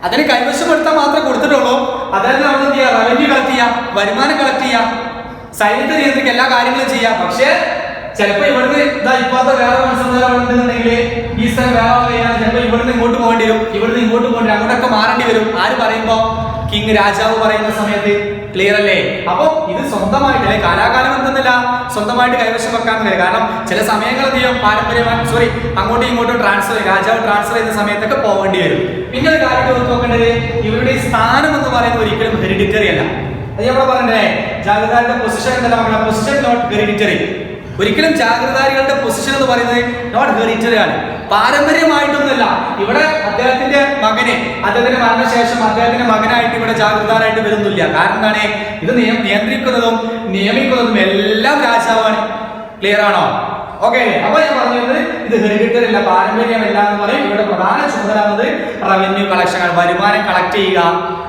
അതിന് കൈവശപ്പെടുത്താൻ മാത്രമേ കൊടുത്തിട്ടുള്ളൂ. അതായത് നമ്മൾ എന്ത് ചെയ്യാം? റവന്യൂ കളക്ട് ചെയ്യാം, വരുമാനം കളക്ട് ചെയ്യാം, സൈന്യത്തെ നിയന്ത്രിക്കുക, എല്ലാ കാര്യങ്ങളും ചെയ്യാം. പക്ഷേ ചിലപ്പോ ഇവിടുന്ന് ഇപ്പോഴത്തെ വേറെ മനസ്സിലുണ്ടെന്നുണ്ടെങ്കിൽ ഈ സ്ഥലം വേറെ കഴിഞ്ഞാൽ ചിലപ്പോൾ ഇവിടുന്ന് ഇങ്ങോട്ട് പോകേണ്ടി വരും, ഇവിടുന്ന് ഇങ്ങോട്ട് പോകേണ്ടി വരും, അങ്ങോട്ടൊക്കെ മാറേണ്ടി വരും. ആര് പറയുമ്പോ? കിങ്, രാജാവ് പറയുന്ന സമയത്ത്. ക്ലിയർ അല്ലേ? അപ്പൊ ഇത് സ്വന്തമായിട്ട് അല്ലെ കാലാകാലം എന്തെന്നില്ല സ്വന്തമായിട്ട് കൈവശം വെക്കാൻ കഴിയും. കാരണം ചില സമയങ്ങൾ എന്ത് ചെയ്യും? പാരമ്പര്യമായി അങ്ങോട്ടും ഇങ്ങോട്ടും ട്രാൻസ്ഫർ, രാജാവ് ട്രാൻസ്ഫർ ചെയ്യുന്ന സമയത്തൊക്കെ പോകേണ്ടി വരും. പിന്നെ ഒരു കാര്യം നോക്കേണ്ടത്, ഇവരുടെ ഈ സ്ഥാനം എന്ന് പറയുന്നത് ഒരിക്കലും ഹെറിഡിറ്ററി അല്ല. അത് നമ്മൾ പറഞ്ഞേ, ജാഗിർദാരിയുടെ പൊസിഷൻ എന്തല്ല? Position not hereditary. ഒരിക്കലും ജാഗിർദാരികളുടെ പൊസിഷൻ എന്ന് പറയുന്നത് നോട്ട് ഹെറിഡിറ്ററി ആണ്, പാരമ്പര്യമായിട്ടൊന്നുമല്ല. ഇവിടെ അദ്ദേഹത്തിന്റെ മകനെ, അദ്ദേഹത്തിന്റെ മരണശേഷം അദ്ദേഹത്തിന്റെ മകനായിട്ട് ഇവിടെ ജാഗിർദാരായിട്ട് വരുന്നില്ല. കാരണം എന്താണ്? ഇത് നിയന്ത്രിക്കുന്നതും നിയമിക്കുന്നതും എല്ലാം രാജാവാണ്. ക്ലിയർ ആണോ? ഓക്കെ. അപ്പൊ ഞാൻ പറഞ്ഞത് ഇത് ഹെറിഡിറ്ററി അല്ല, പാരമ്പര്യമല്ല എന്ന് പറയും. ഇവിടെ പ്രധാന ചുമതല എന്നത് റവന്യൂ കളക്ഷൻ ആണ്, വരുമാനം കളക്ട് ചെയ്യുക.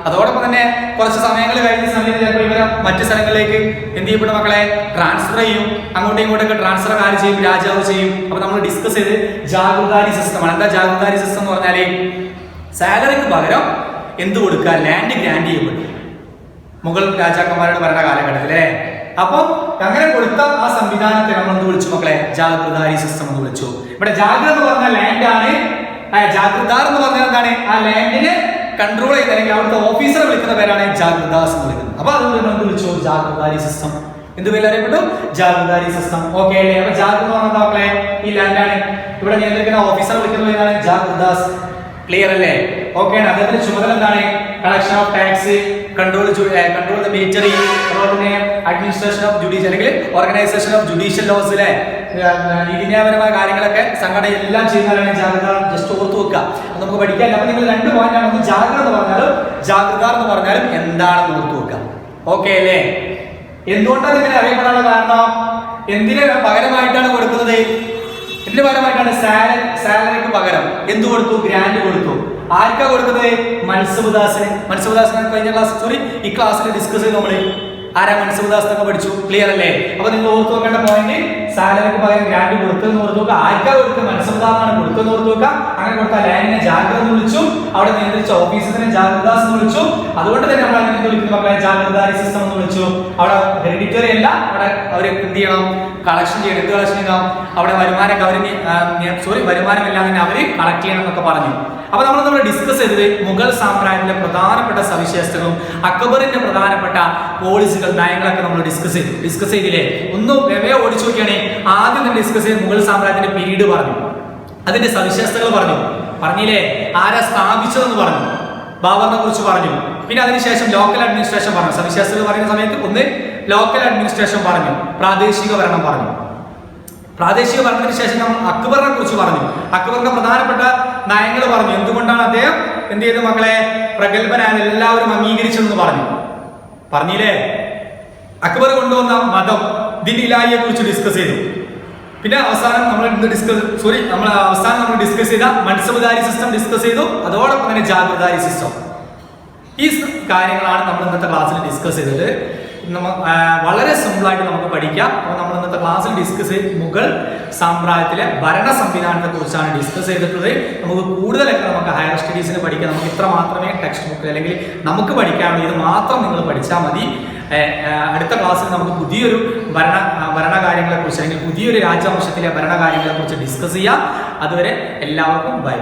അതോടൊപ്പം തന്നെ കുറച്ച് സമയങ്ങൾ കഴിഞ്ഞ സമയത്ത് ചിലപ്പോൾ ഇവരെ മറ്റു സ്ഥലങ്ങളിലേക്ക് എന്ത് ചെയ്യപ്പെടും മക്കളെ? ട്രാൻസ്ഫർ ചെയ്യും. അങ്ങോട്ടും ഇങ്ങോട്ടൊക്കെ ട്രാൻസ്ഫർ ആര് ചെയ്യും? രാജാവ് ചെയ്യും. അപ്പൊ നമ്മൾ ഡിസ്കസ് ചെയ്ത് ജാഗിർദാരി സിസ്റ്റമാണ്. എന്താ ജാഗിർദാരി സിസ്റ്റം എന്ന് പറഞ്ഞാല് സാലറിക്ക് പകരം എന്ത് കൊടുക്കുക? ലാൻഡ് ഗ്രാൻഡ് ചെയ്യപ്പെടും മുഗൾ രാജാക്കന്മാരുടെ ഭരണ കാലഘട്ടത്തിലെ. അപ്പൊ അങ്ങനെ കൊടുത്ത ആ സംവിധാനത്തെ നമ്മൾ എന്ത് വിളിച്ചു മക്കളെ? ജാഗിർദാരി സിസ്റ്റം എന്ന് വിളിച്ചു. ഇവിടെ ജാഗിർ എന്ന് പറഞ്ഞാൽ ലാൻഡ് ആണ്, ജാഗിർദാർ എന്ന് പറഞ്ഞാൽ എന്താണ്? ആ ലാൻഡിനെ കൺട്രോൾ ചെയ്ത് അല്ലെങ്കിൽ അവിടുത്തെ ഓഫീസറെ വിളിക്കുന്ന പേരാണ് ജാഗിർദാസ് എന്ന് വിളിക്കുന്നത്. അപ്പൊ അതുകൊണ്ട് നമ്മൾ വിളിച്ചു ജാഗിർദാരി സിസ്റ്റം. എന്ത് പേര് അറിയപ്പെട്ടു? ജാഗിർദാരി സിസ്റ്റം. ഓക്കെ അല്ലേ? അപ്പൊ ജാഗിർ എന്ന് പറഞ്ഞാൽ മക്കളെ ഈ ലാൻഡാണ്. ഇവിടെ നിയന്ത്രിക്കുന്ന ഓഫീസറെ വിളിക്കുന്ന പേരാണ് ജാഗിർദാസ്. ക്ലിയർ അല്ലേ? ഓക്കെ ആണ്. അദ്ദേഹത്തിന്റെ ചുമതല എന്താണ്? Collection of tax, control the military, അതുപോലെ അഡ്മിനിസ്ട്രേഷൻ ഓഫ് ജുഡീഷ്യൽ അല്ലെങ്കിൽ ഓർഗനൈസേഷൻ ഓഫ് ജുഡീഷ്യൽ ലോസ് അല്ലെ, നീതിന്യായപരമായ കാര്യങ്ങളൊക്കെ സംഘടന എല്ലാം ചെയ്യുന്നവരാണ് ജാഗിർദാർ. ജസ്റ്റ് ഓർത്ത് വെക്കുക, നമുക്ക് പഠിക്കാൻ. അപ്പൊ നിങ്ങൾ രണ്ട് പോയിന്റാണ്, ഒന്ന് ജാഗിർ എന്ന് പറഞ്ഞാലും ജാഗിർദാർ എന്ന് പറഞ്ഞാലും എന്താണെന്ന് ഓർത്ത് വെക്കുക. ഓക്കെ അല്ലേ? എന്തുകൊണ്ടാണ് ഇങ്ങനെ അറിയപ്പെടാനുള്ള കാരണം? എന്തിന് പകരമായിട്ടാണ് കൊടുക്കുന്നത്? ഇതിന് പകരമായിട്ടാണ് സാലറിക്ക് പകരം എന്ത് കൊടുത്തു? ഗ്രാൻഡ് കൊടുത്തു. ആർക്കാ കൊടുക്കുന്നത്? മൻസബുദാസിന്. മൻസബുദാസിനെ കഴിഞ്ഞ ക്ലാസ് ഈ ക്ലാസ്സിൽ ഡിസ്കസ് ചെയ്ത് നമ്മള് ആരാ മൻസബുദാസ് എന്നൊക്കെ പഠിച്ചു. ക്ലിയർ അല്ലേ? അപ്പൊ നിങ്ങൾ ഓർത്ത് വെക്കേണ്ട പോയിന്റ്, സാലറിക്ക് പകരം ഗ്രാൻഡ് കൊടുത്തെന്ന് ഓർത്ത് നോക്കുക. ആർക്കാ കൊടുക്കുക? മൻസബുദാസാണ് കൊടുത്തെന്ന് ഓർത്ത് നോക്കുക. അങ്ങനെ കൊടുത്താൽ ലാൻഡിനെ ജാഗിർ എന്ന് വിളിച്ചു, അവിടെ നിയന്ത്രിച്ച ഓഫീസറിനെ ജാഗിർദാസ് എന്ന് വിളിച്ചു. അതുകൊണ്ട് തന്നെ നമ്മൾ അങ്ങനെ വിളിക്കുന്ന മക്കളെ ജാഗിർദാരി സിസ്റ്റം എന്ന് വിളിച്ചു. അവിടെ ഹെറിഡിറ്ററി അല്ല, അവിടെ അവർ എന്ത് ചെയ്യണം? കളക്ഷൻ ചെയ്യണം. എന്ത് കളക്ഷൻ ചെയ്യണം? അവിടെ വരുമാനമൊക്കെ അവര് വരുമാനമെല്ലാം തന്നെ അവര് കളക്ട് ചെയ്യണം എന്നൊക്കെ പറഞ്ഞു. അപ്പൊ നമ്മൾ ഡിസ്കസ് ചെയ്തത് മുഗൾ സാമ്രാജ്യത്തിലെ പ്രധാനപ്പെട്ട സവിശേഷതകളും അക്ബറിന്റെ പ്രധാനപ്പെട്ട പോളിസികൾ, നയങ്ങളൊക്കെ നമ്മൾ ഡിസ്കസ് ചെയ്തില്ലേ? ഒന്ന് വെവേ ഓടിച്ചു നോക്കിയാണ്. ആദ്യം നമ്മൾ ഡിസ്കസ് ചെയ്ത് മുഗൾ സാമ്രാജ്യത്തിന്റെ പീരീഡ് പറഞ്ഞു, അതിന്റെ സവിശേഷതകൾ പറഞ്ഞില്ലേ? ആരാ സ്ഥാപിച്ചതെന്ന് പറഞ്ഞു, ബാബറിനെ കുറിച്ച് പറഞ്ഞു. പിന്നെ അതിനുശേഷം ലോക്കൽ അഡ്മിനിസ്ട്രേഷൻ പറഞ്ഞു. സവിശേഷതകൾ പറയുന്ന സമയത്ത് ഒന്ന് ലോക്കൽ അഡ്മിനിസ്ട്രേഷൻ പറഞ്ഞു, പ്രാദേശിക ഭരണം പറഞ്ഞു. പ്രാദേശിക ഭരണത്തിന് ശേഷം നമ്മൾ അക്ബറിനെ കുറിച്ച് പറഞ്ഞു. അക്ബറിന്റെ പ്രധാനപ്പെട്ട നയങ്ങൾ പറഞ്ഞു. എന്തുകൊണ്ടാണ് അദ്ദേഹം എന്ത് ചെയ്തു മക്കളെ പ്രഗത്ഭനായ എല്ലാവരും അംഗീകരിച്ചതെന്ന് പറഞ്ഞില്ലേ. അക്ബർ കൊണ്ടുവന്ന മതം ദിൻ ഇലാഹിയെ കുറിച്ച് ഡിസ്കസ് ചെയ്തു. പിന്നെ അവസാനം നമ്മൾ ഡിസ്കസ് ചെയ്ത മൻസബുദാരി സിസ്റ്റം ഡിസ്കസ് ചെയ്തു. അതോടൊപ്പം തന്നെ ജാഗിർദാരി സിസ്റ്റം. ഈ കാര്യങ്ങളാണ് നമ്മൾ ഇന്നത്തെ ക്ലാസ്സിൽ ഡിസ്കസ് ചെയ്തത്. വളരെ സിമ്പിളായിട്ട് നമുക്ക് പഠിക്കാം. അപ്പോൾ നമ്മൾ ഇന്നത്തെ ക്ലാസ്സിൽ ഡിസ്കസ് ചെയ്ത് മുഗൾ സാമ്രാജ്യത്തിലെ ഭരണ സംവിധാനത്തെ കുറിച്ചാണ് ഡിസ്കസ് ചെയ്തിട്ടുള്ളത്. നമുക്ക് കൂടുതലൊക്കെ നമുക്ക് ഹയർ സ്റ്റഡീസിന് പഠിക്കാം. നമുക്ക് ഇത്ര മാത്രമേ ടെക്സ്റ്റ് ബുക്കിൽ അല്ലെങ്കിൽ നമുക്ക് പഠിക്കാനുള്ളൂ. ഇത് മാത്രം നിങ്ങൾ പഠിച്ചാൽ മതി. അടുത്ത ക്ലാസ്സിൽ നമുക്ക് പുതിയൊരു ഭരണകാര്യങ്ങളെ കുറിച്ച് അല്ലെങ്കിൽ പുതിയൊരു രാജവംശത്തിലെ ഭരണകാര്യങ്ങളെ കുറിച്ച് ഡിസ്കസ് ചെയ്യാം. അതുവരെ എല്ലാവർക്കും ബൈ.